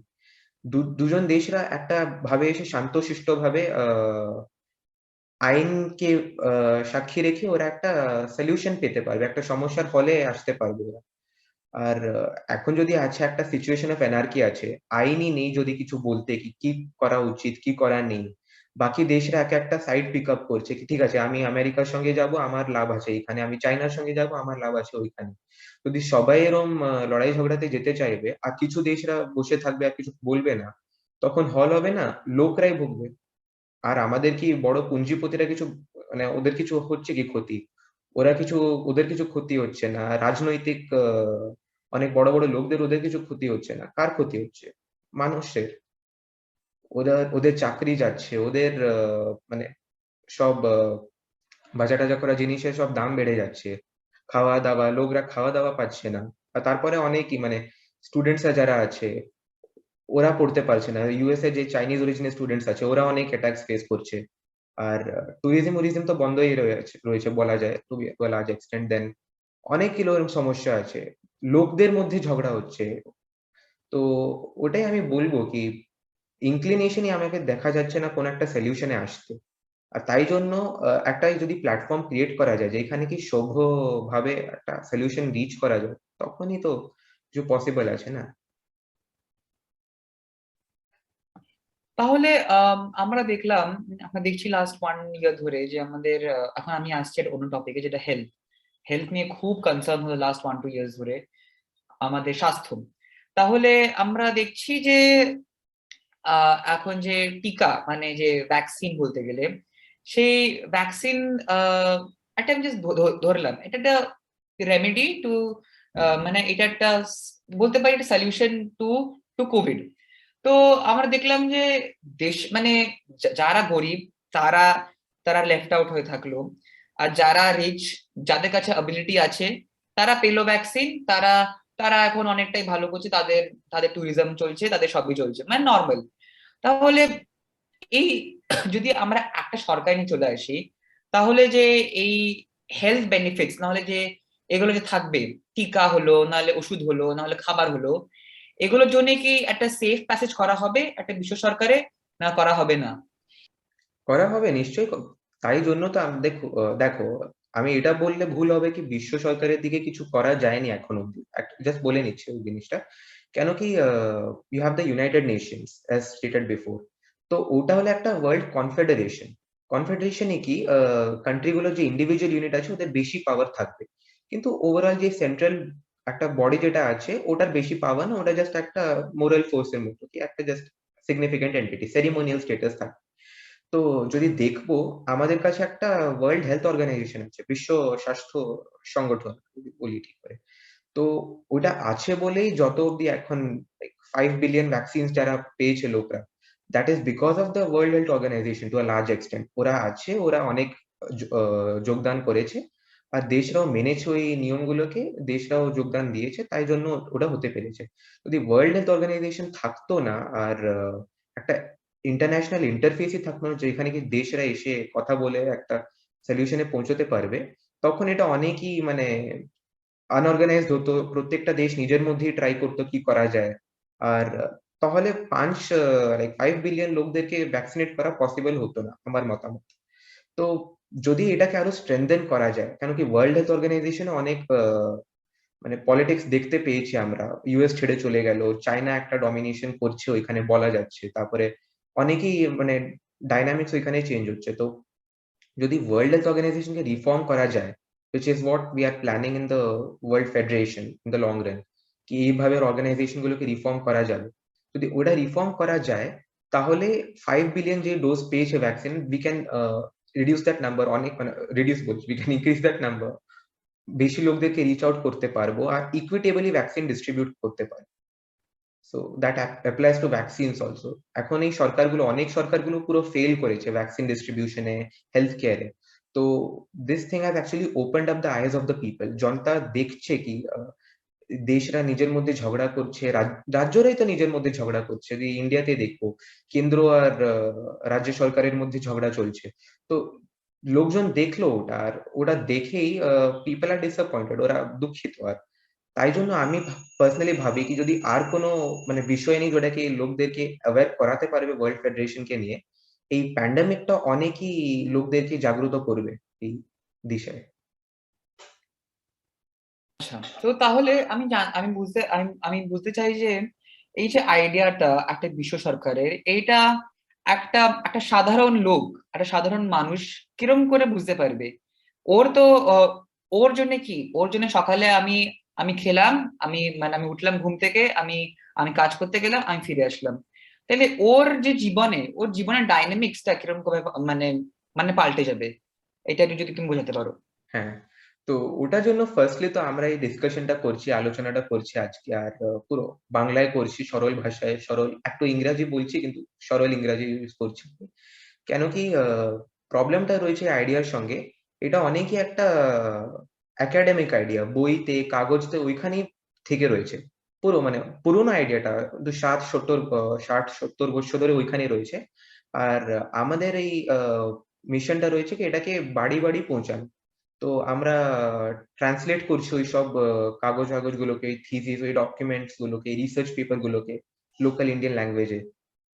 Speaker 1: দুজন দেশরা একটা ভাবে এসে শান্তশিষ্ট ভাবে আইনকে সাক্ষী রেখে ওরা একটা সলিউশন পেতে পারবে, একটা সমস্যার ফলে আসতে পারবে ওরা। আর এখন যদি আছে একটা সিচুয়েশন অফ এনার্কি আছে, আইনই নেই যদি কিছু বলতে কি কি করা উচিত কি করা নেই। বাকি দেশরা এক একটা সাইড পিক আপ করছে কি ঠিক আছে আমি আমেরিকার সঙ্গে যাব আমার লাভ আছে এখানে, আমি চায়নার সঙ্গে যাব আমার লাভ আছে ওইখানে। যদি সবাই এরম লড়াই ঝগড়াতে যেতে চাইবে আর কিছু দেশরা বসে থাকবে আর কিছু বলবে না, তখন হল হবে না, লোকরাই ভুগবে। আর আমাদের কি বড় পুঁজিপতিরা কিছু মানে ওদের কিছু হচ্ছে কি ক্ষতি? ওরা কিছু, ওদের কিছু ক্ষতি হচ্ছে না। রাজনৈতিক অনেক বড় বড় লোকদের ওদের কিছু ক্ষতি হচ্ছে না। কার ক্ষতি হচ্ছে? মানুষের। ওদের ওদের চাকরি যাচ্ছে, ওদের মানে সব বাজা টাজা করা জিনিসের সব দাম বেড়ে যাচ্ছে। খাওয়া দাওয়া, লোকরা খাওয়া দাওয়া পাচ্ছে না। আর তারপরে অনেকই মানে স্টুডেন্টসরা যারা আছে ওরা পড়তে পারছে না। ইউএসএ যে চাইনিজ অরিজিনের স্টুডেন্টস আছে ওরা অনেক অ্যাটাকস ফেস করছে। আর ট্যুরিজম তো বন্ধই রয়েছে বলা যায় টু a large extent। দেন অনেকগুলো এরকম সমস্যা আছে। লোকদের মধ্যে ঝগড়া হচ্ছে। তো ওটাই আমি বলবো কি ইনক্লিনেশনই আমাকে দেখা যাচ্ছে না কোন একটা সলিউশনে আসতে। আর তাই জন্য একটা যদি প্ল্যাটফর্ম ক্রিয়েট করা যায় যেখানে কি সভ্যভাবে একটা সলিউশন রিচ করা যায়, তখনই তো কিছু পসিবল আছে না?
Speaker 2: তাহলে আমরা দেখলাম, আমরা দেখছি লাস্ট 1 ইয়ার ধরে যে আমাদের, এখন আমি আসছি একটা অন্য টপিকে, যেটা হেলথ। হেলথ নিয়ে খুব কনসার্ন হলো লাস্ট 1-2 ইয়ার্স ধরে, আমাদের স্বাস্থ্য। তাহলে আমরা দেখছি যে এখন যে টিকা, মানে যে ভ্যাকসিন বলতে গেলে, সেই ভ্যাকসিন, একটা আমি জাস্ট ধরলাম এটা একটা রেমেডি টু, মানে এটা একটা বলতে পারি একটা সলিউশন টু টু কোভিড। তো আমরা দেখলাম যে দেশ, মানে যারা গরিব তারা তারা লেফট আউট হয়ে থাকলো, আর যারা রিচ, যাদের কাছে অ্যাবিলিটি আছে, তারা পেলো ভ্যাকসিন, তারা তারা এখন অনেকটাই ভালো করছে, তাদের তাদের ট্যুরিজম চলছে, তাদের সবই চলছে, মানে নর্মাল। তাহলে এই যদি আমরা একটা সরকার নিয়ে চলে আসি, তাহলে যে এই হেলথ বেনিফিটস, নাহলে যে এগুলো যে থাকবে, টিকা হলো, নাহলে ওষুধ হলো, নাহলে খাবার হলো, এগুলোর জন্য কি একটা সেফ প্যাসেজ করা হবে একটা বিশ্ব সরকারে, না করা হবে না?
Speaker 1: করা হবে নিশ্চয়ই। তাই জন্য তো দেখো দেখো, আমি এটা বললে ভুল হবে কি বিশ্ব সরকারের দিকে কিছু করা যায়নি এখন অব্দি। জাস্ট বলে নিচ্ছি ওই জিনিসটা। কেন কি you have the United Nations as stated before. তো ওটা হলো একটা ওয়ার্ল্ড কনফেডারেশন। কনফেডারেশনে কি কান্ট্রি গুলোর যে ইন্ডিভিজুয়াল ইউনিট আছে ওদের বেশি পাওয়ার থাকবে, কিন্তু ওভারঅল যে সেন্ট্রাল একটা বডি যেটা আছে ওটার বেশি পাওয়ার না, ওটা জাস্ট একটা মোরাল ফোর্সের মতো, কি একটা just significant entity, ceremonial status থাকে। তো যদি দেখবো, আমাদের কাছে একটা ওয়ার্ল্ড হেলথ অর্গানাইজেশন আছে, বিশ্ব স্বাস্থ্য সংগঠন যদি বলি ঠিক করে। তো ওটা আছে বলেই যত অব্দি এখন 5 বিলিয়ন ভ্যাকসিনস যারা পেয়েছে লোকরা, that is because of the World Health Organization to a large extent. ওরা আছে, ওরা অনেক যোগদান করেছে, আর দেশরাও মেনেছে ওই নিয়মগুলোকে, দেশরাও যোগদান দিয়েছে, তাই জন্য ওটা হতে পেরেছে। যদি ওয়ার্ল্ড হেলথ অর্গানাইজেশন থাকতো না, আর একটা ইন্টারন্যাশনাল ইন্টারফেসই থাকতো না যেখানে কি দেশরা এসে কথা বলে একটা সলিউশনে পৌঁছতে পারবে, তখন এটা অনেকই মানে আনঅর্গানাইজড হতো, প্রত্যেকটা দেশ নিজের মধ্যেই ট্রাই করতো কি করা যায়। আর তাহলে 5 বিলিয়ন লোকদেরকে ভ্যাকসিনেট করা পসিবল হতো না আমার মতামত। তো যদি এটাকে আরো স্ট্রেংথেন করা যায়, কেন কি ওয়ার্ল্ড হেলথ অর্গানাইজেশনে অনেক মানে পলিটিক্স দেখতে পেয়েছি আমরা, ইউএস ছেড়ে চলে গেল, চায়না একটা ডমিনেশন করছে ওইখানে বলা যাচ্ছে, তারপরে অনেকেই মানে ডাইনামিক্স ওইখানে চেঞ্জ হচ্ছে। তো যদি ওয়ার্ল্ড হেলথ অর্গানাইজেশনকে রিফর্ম করা যায়, which is what we are planning in the world federation in the long run, কি এইভাবে অর্গানাইজেশন গুলোকে রিফর্ম করা যাবে। যদি ওটা রিফর্ম করা যায়, তাহলে 5 বিলিয়ন যে ডোজ পেয়েছে vaccine, we can reduce that number, অনেক মানে রিডিউস বলছি, we can increase that number. বেশি লোকদেরকে রিচ আউট করতে পারবো, আর ইকুইটেবলি ভ্যাকসিন ডিস্ট্রিবিউট করতে পারবো। So that applies to vaccines also. এখন এই সরকারগুলো, অনেক সরকারগুলো পুরো ফেল করেছে ভ্যাকসিন ডিস্ট্রিবিউশনে, হেলথ কেয়ারে। তো this thing has actually opened up the eyes of the people. জনতা দেখছে কি দেশরা নিজের মধ্যে ঝগড়া করছে, রাজ্যরাই তো নিজের মধ্যে ঝগড়া করছে। যদি ইন্ডিয়াতে দেখবো, কেন্দ্র আর রাজ্য সরকারের মধ্যে ঝগড়া চলছে। তো লোকজন দেখলো ওটা, আর ওটা দেখেই পিপল আর ডিসঅ্যাপয়েন্টেড, ওরা দুঃখিত। আর তাই জন্য আমি পার্সোনালি ভাবি কি যদি আর কোনো মানে বিষয় নেই যেটাকে লোকদেরকে অ্যাওয়্যার করাতে পারবে ওয়ার্ল্ড ফেডারেশনকে নিয়ে, এই প্যান্ডামিকটা অনেকই লোকদেরকে জাগ্রত করবে এই দিশায়।
Speaker 2: আচ্ছা, তো তাহলে আমি বুঝতে চাই যে এই যে আইডিয়াটা একটা বিশ্ব সরকারের, এইটা একটা একটা সাধারণ লোক, একটা সাধারণ মানুষ কিরম করে বুঝতে পারবে? ওর তো আহ, ওর জন্য কি, ওর জন্য সকালে আমি আমি খেলাম, আমি উঠলাম ঘুম থেকে, আমি আমি কাজ করতে গেলাম, আমি ফিরে আসলাম। তাহলে ওর জীবনের ডাইনামিক্সটা কিরকম ভাবে মানে মানে পাল্টে যাবে? এটা একটু যদি তুমি বোঝাতে পারো।
Speaker 1: হ্যাঁ, তো ওটার জন্য ফার্স্টলি তো আমরা এই ডিসকাশনটা করছি, আলোচনাটা করছি আজকে, আর পুরো বাংলায় করছি, সরল ভাষায়, সরল একটু ইংরাজি বলছি কিন্তু সরল ইংরাজি ইউজ করছি। কেন কি প্রবলেমটা রয়েছে আইডিয়ার সঙ্গে, এটা অনেকই একটা একাডেমিক আইডিয়া, বইতে কাগজতে ওইখানেই থেকে রয়েছে। পুরো মানে পুরোনো আইডিয়াটা কিন্তু 60-70 বছর ধরে ওইখানেই রয়েছে। আর আমাদের এই মিশনটা রয়েছে কি এটাকে বাড়ি বাড়ি পৌঁছানো। তো আমরা ট্রান্সলেট করছি ওই সব কাগজ গুলোকে, থিসিস, ওই ডকুমেন্টস গুলোকে, রিসার্চ পেপার গুলোকে লোকাল ইন্ডিয়ান ল্যাঙ্গুয়েজে।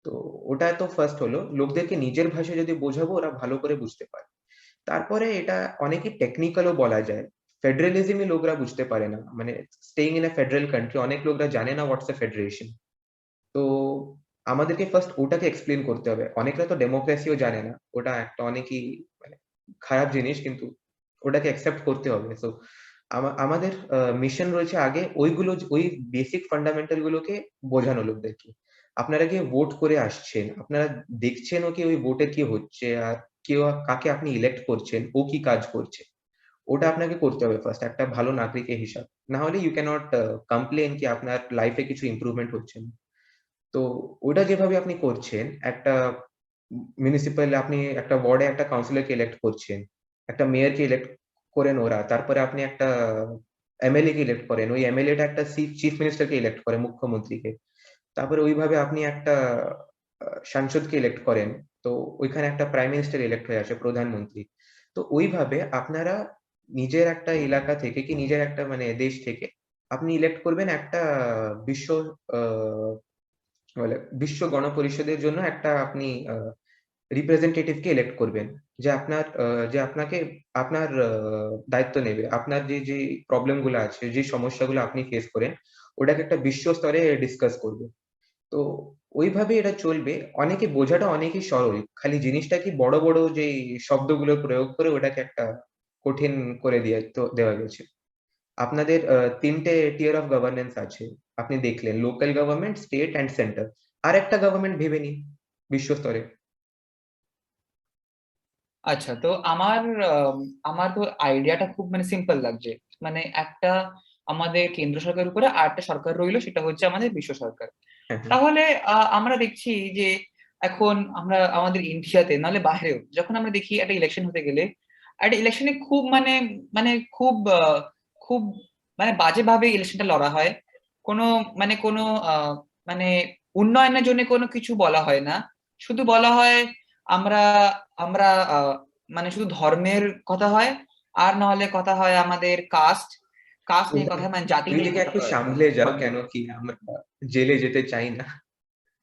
Speaker 1: তো ওটা তো ফার্স্ট হলো, লোকদেরকে নিজের ভাষায় যদি বোঝাবো ওরা ভালো করে বুঝতে পারে। তারপরে এটা অনেকই টেকনিক্যালও বলা যায়। ফেডারেলিজমই লোকরা বুঝতে পারে না, মানে staying in a federal country, অনেক লোকরা জানে না হোয়াটস এ ফেডারেশন। তো আমাদেরকে ফার্স্ট ওটাকে এক্সপ্লেন করতে হবে। অনেকরা তো ডেমোক্রেসিও জানে না, ওটা একটা অনেকই মানে খারাপ জিনিস, কিন্তু ওটাকে অ্যাকসেপ্ট করতে হবে। সো আমাদের মিশন রয়েছে আগে ওইগুলো, ওই বেসিক ফান্ডামেন্টাল গুলোকে বোঝানো লোকদেরকে। আপনারা গিয়ে ভোট করে আসছেন, আপনারা দেখছেনও কি ওই ভোটে কি হচ্ছে, আর কেউ কাকে আপনি ইলেক্ট করছেন, ও কি কাজ করছে, ওটা আপনাকে করতে হবে ফার্স্ট একটা ভালো নাগরিকের হিসাব। না হলে ইউ ক্যানট কমপ্লেন কি আপনার লাইফে কিছু ইমপ্রুভমেন্ট হচ্ছে না। তো ওটা যেভাবে আপনি করছেন, একটা মিউনিসিপ্যাল, আপনি একটা ওয়ার্ডে একটা কাউন্সিলরকে ইলেক্ট করছেন, একটা মেয়রকে ইলেক্ট করেন ওরা, তারপরে আপনি একটা এমএলএ কে ইলেক্ট করেন, ওই এমএলএটা একটা চিফ মিনিস্টারকে ইলেক্ট করে, মুখ্যমন্ত্রীকে। তারপরে ওইভাবে আপনি একটা সাংসদকে ইলেক্ট করেন। তো ওইখানে একটা প্রাইম মিনিস্টার ইলেক্ট হয়ে আসে, প্রধানমন্ত্রী। তো ওইভাবে আপনারা নিজের একটা এলাকা থেকে কি নিজের একটা মানে দেশ থেকে আপনি ইলেক্ট করবেন একটা বিশ্ব আহ, বলে বিশ্ব গণপরিষদের জন্য একটা আপনি রিপ্রেজেন্টেটিভকে ইলেক্ট করবেন, যে আপনার যে আপনাকে আপনার দায়িত্ব নেবে, আপনার যে যে প্রবলেম গুলো আছে, যে সমস্যাগুলো আপনি ফেস করেন, ওটাকে একটা বিশ্ব স্তরে ডিসকাস করবে। তো ওইভাবে এটা চলবে। অনেকে বোঝাটা অনেকই সরল, খালি জিনিসটা কি বড় বড় যে শব্দগুলো প্রয়োগ করে ওটাকে একটা কঠিন করে দিয়ে তো দেওয়া গেছে। আপনাদের তিনটে টিয়ার অফ গভর্নেন্স আছে, আপনি দেখলেন local government, state and centre. আর একটা গভর্নমেন্ট ভেবে নিন বিশ্ব স্তরে।
Speaker 2: আচ্ছা, তো আমার তো আইডিয়াটা খুব মানে সিম্পল লাগছে। মানে একটা আমাদের কেন্দ্র সরকারের উপরে আর একটা সরকার রইলো, সেটা হচ্ছে আমাদের বিশ্ব সরকার।
Speaker 1: হ্যাঁ, হ্যাঁ।
Speaker 2: তাহলে আমরা দেখছি যে এখন আমরা আমাদের ইন্ডিয়াতে নাহলে বাইরেও যখন আমরা দেখি একটা ইলেকশন হতে গেলে, একটা ইলেকশনে খুব মানে মানে খুব খুব মানে বাজেভাবে ইলেকশনটা লড়া হয়। কোনো কোনো আহ, মানে উন্নয়নের জন্য কোনো কিছু বলা হয় না। শুধু বলা হয় আমরা আমরা আহ, মানে শুধু ধর্মের কথা হয়, আর না হলে কথা হয় আমাদের কাস্ট কাস্ট নিয়ে কথা হয়, মানে জাতি নিয়ে
Speaker 1: ওইদিকে
Speaker 2: কথা
Speaker 1: একটু
Speaker 2: হয়।
Speaker 1: সামলে যাও, কেন কি আমরা জেলে যেতে চাই না।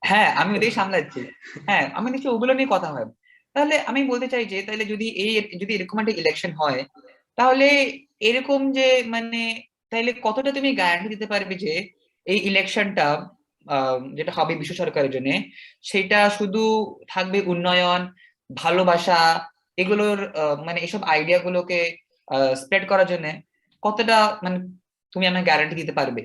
Speaker 2: হ্যাঁ, আমি ওটাই সামলাচ্ছি। হ্যাঁ, আমি দেখছি ওগুলো নিয়ে কথা হয়। তাহলে আমি বলতে চাই যে তাহলে যদি এরকম একটা ইলেকশন হয়, তাহলে এরকম যে মানে তাহলে কতটা তুমি গ্যারান্টি দিতে পারবে যে এই ইলেকশনটা যেটা হবে বিশ্ব সরকারের জন্য, সেটা শুধু থাকবে উন্নয়ন, ভালোবাসা, এগুলোর মানে এসব আইডিয়া গুলোকে স্প্রেড করার জন্য, কতটা মানে তুমি আমাকে গ্যারান্টি দিতে পারবে?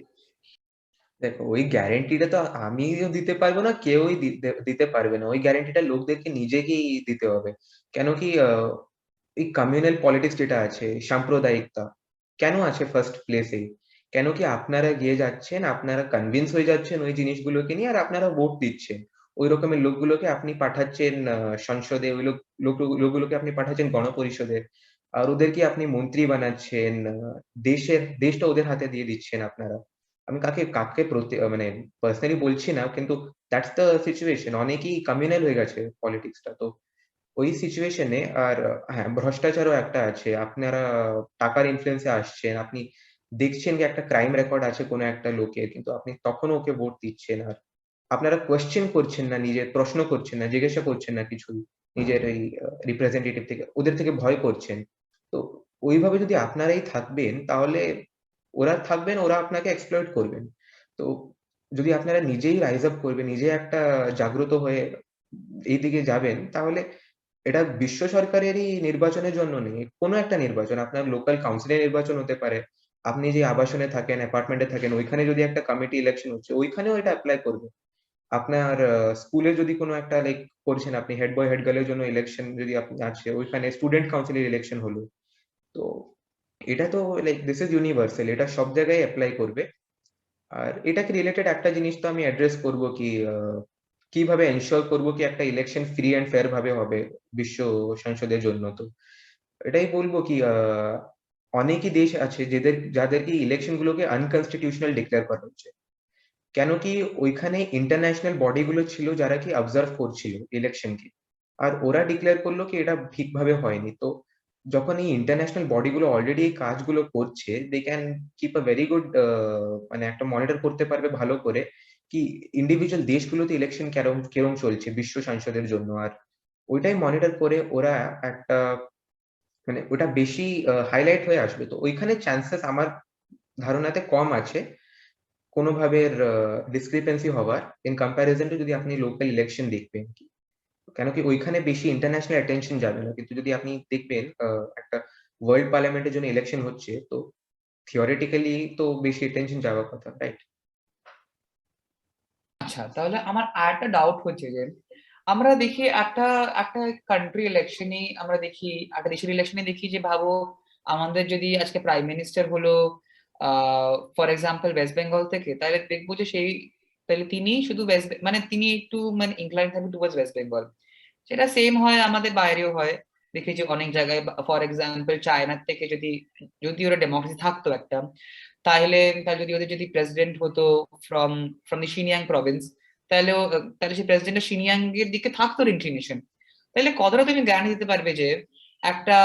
Speaker 1: দেখো, ওই গ্যারেন্টিটা তো আমিও দিতে পারবো না, কেউই দিতে দিতে পারবে না। ওই গ্যারেন্টিটা লোকদেরকে নিজেকেই দিতে হবে। কেন কি এই কমিউনাল পলিটিক্স যেটা আছে, সাম্প্রদায়িকতা কেন আছে ফার্স্ট প্লেসে? কেন কি আপনারা গিয়ে যাচ্ছেন, আপনারা কনভিন্স হয়ে যাচ্ছেন ওই জিনিসগুলোকে নিয়ে, আর আপনারা ভোট দিচ্ছেন। ওই রকমের লোকগুলোকে আপনি পাঠাচ্ছেন সংসদে, ওই লোকগুলোকে আপনি পাঠাচ্ছেন গণপরিষদে, আর ওদেরকে আপনি মন্ত্রী বানাচ্ছেন। দেশটা ওদের হাতে দিয়ে দিচ্ছেন আপনারা। আমি কাকে কাকে মানে পার্সোনালি বলছি না, কিন্তু দ্যাটস দ্য সিচুয়েশন। অনেকেই কমিউনাল হয়ে গেছে পলিটিক্সটা। তো ওই সিচুয়েশনে আর হ্যাঁ, ভ্রষ্টাচারও একটা আছে। আপনারা টাকার ইনফ্লুয়েন্সে আসছেন, আপনি দেখছেন যে একটা ক্রাইম রেকর্ড আছে কোনো একটা লোকের, কিন্তু আপনি তখনও ওকে ভোট দিচ্ছেন। আর আপনারা কোয়েশ্চেন করছেন না, নিজের প্রশ্ন করছেন না, জিজ্ঞাসা করছেন না কিছু নিজের এই রিপ্রেজেন্টেটিভ থেকে, ওদের থেকে ভয় করছেন। তো ওইভাবে যদি আপনারাই থাকবেন, তাহলে ওরা থাকবেন, ওরা আপনাকে এক্সপ্লয়েট করবেন। তো যদি আপনারা নিজেই রাইজ আপ করবেন, নিজে একটা জাগ্রত হয়ে এইদিকে যাবেন, তাহলে এটা বিশ্ব সরকারেরই নির্বাচনের জন্য নেই, কোনো একটা নির্বাচন, আপনার লোকাল কাউন্সিলের নির্বাচন হতে পারে। আপনি যে আবাসনে থাকেন, অ্যাপার্টমেন্টে থাকেন, ওইখানে যদি একটা কমিটি ইলেকশন হচ্ছে, ওইখানেও এটা অ্যাপ্লাই করবে। আপনার স্কুলে যদি কোনো একটা লাইক করছেন, আপনি হেড বয় হেড গার্লের জন্য ইলেকশন যদি আপনি আছে, ওইখানে স্টুডেন্ট কাউন্সিলের ইলেকশন হলো। তো এটা তো লাইক দিস ইজ ইউনিভার্সাল, এটা সব জায়গায় অ্যাপ্লাই করবে। আর এটাকে রিলেটেড একটা জিনিস তো আমি অ্যাড্রেস করব কি কিভাবে এনশিওর করব কি একটা ইলেকশন ফ্রি এন্ড ফেয়ার ভাবে হবে বিশ্ব সংসদের জন্য। তো এটাই বলবো কি অনেকই দেশ আছে যাদেরকে ইলেকশন গুলোকে আনকনস্টিটিউশনাল ডিক্লেয়ার করা হচ্ছে। কেন কি ওইখানে ইন্টারন্যাশনাল বডি গুলো ছিল যারা কি অবজার্ভ করছিল ইলেকশনকে, আর ওরা ডিক্লেয়ার করলো কি এটা ঠিকভাবে হয়নি। তো যখন এই ইন্টারন্যাশনাল বডি গুলো অলরেডি এই কাজগুলো করছে, they can keep a very good মানে একটা মনিটর করতে পারবে ভালো করে কি ইন্ডিভিজুয়াল দেশগুলোতে ইলেকশন কেরম কেরম চলছে বিশ্ব সংসদের জন্য। আর ওইটাই মনিটর করে ওরা একটা মানে ওটা বেশি হাইলাইট হয়ে আসবে। তো ওইখানে চান্সেস আমার ধারণাতে কম আছে কোনোভাবে ডিসক্রিপেন্সি হওয়ার, ইন কম্প্যারিজন টু যদি আপনি লোকাল ইলেকশন দেখবেন কি। কেন কি ওইখানে বেশি ইন্টারন্যাশনাল অ্যাটেনশন যাবে না, কিন্তু যদি আপনি দেখবেন একটা ওয়ার্ল্ড পার্লামেন্টের জন্য ইলেকশন হচ্ছে, তো থিওরিটিক্যালি তো বেশি অ্যাটেনশন যাওয়ার কথা, রাইট?
Speaker 2: আচ্ছা, তাহলে আমার আর একটা ডাউট হচ্ছে যে আমরা দেখি একটা একটা কান্ট্রি ইলেকশনই আমরা দেখি, একটা দেশের ইলেকশনে দেখি যে ভাবো আমাদের যদি আজকে প্রাইম মিনিস্টার হলো ফর এক্সাম্পল ওয়েস্ট বেঙ্গল থেকে, তাহলে দেখবো যে তাহলে তিনি শুধু মানে তিনি একটু মানে ইনক্লাইন থাকবে টুয়ার্ডস ওয়েস্ট বেঙ্গল। সেটা সেম হয় আমাদের বাইরেও হয়, দেখেছি অনেক জায়গায়। ফর এক্সাম্পল চায়নার থেকে যদি যদি ওরা ডেমোক্রেসি থাকতো একটা, তাহলে তাহলে যদি ওদের যদি প্রেসিডেন্ট হতো ফ্রম ফ্রম দি শিনিয়াং প্রভিন্স, তাহলে সেই প্রেসিডেন্টের শিনিয়াং এর দিকে থাকতো ইনক্লিনেশন। তাহলে কতটা তুমি গ্যারান্টি দিতে পারবে যে একটা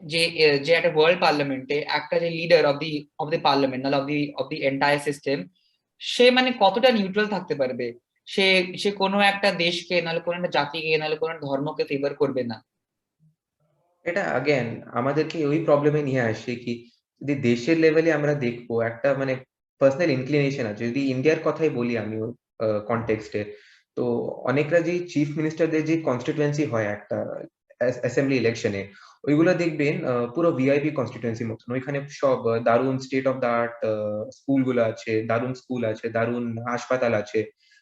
Speaker 2: যে যে একটা ওয়ার্ল্ড পার্লামেন্টে একটা যে লিডার অফ দি পার্লামেন্ট নাহলে অফ দি এন্টায়ার সিস্টেম, সে মানে কতটা নিউট্রাল থাকতে পারবে? সে সে কোনো একটা দেশকে নাহলে কোনো একটা জাতিকে নাহলে কোনো একটা ধর্মকে ফেভার করবে না।
Speaker 1: এটা আগেন আমাদেরকে ওই প্রবলেমে নিয়ে আসে কি, যদি দেশের লেভেলে আমরা দেখবো একটা মানে পার্সোনাল ইনক্লিনেশন আছে, যদি ইন্ডিয়ার কথাই বলি আমি ওই কনটেক্সটে, তো অনেকরা যে চিফ মিনিস্টারদের যে কনস্টিটুয়েন্সি হয় একটা অ্যাসেম্বলি ইলেকশনে, ওইগুলো দেখবেন পুরো ভিআইপি কনস্টিটুয়েন্সি মতন। ওইখানে সব দারুণ স্টেট অফ দ্য আর্ট স্কুলগুলো আছে, দারুণ স্কুল আছে, দারুণ হাসপাতাল আছে,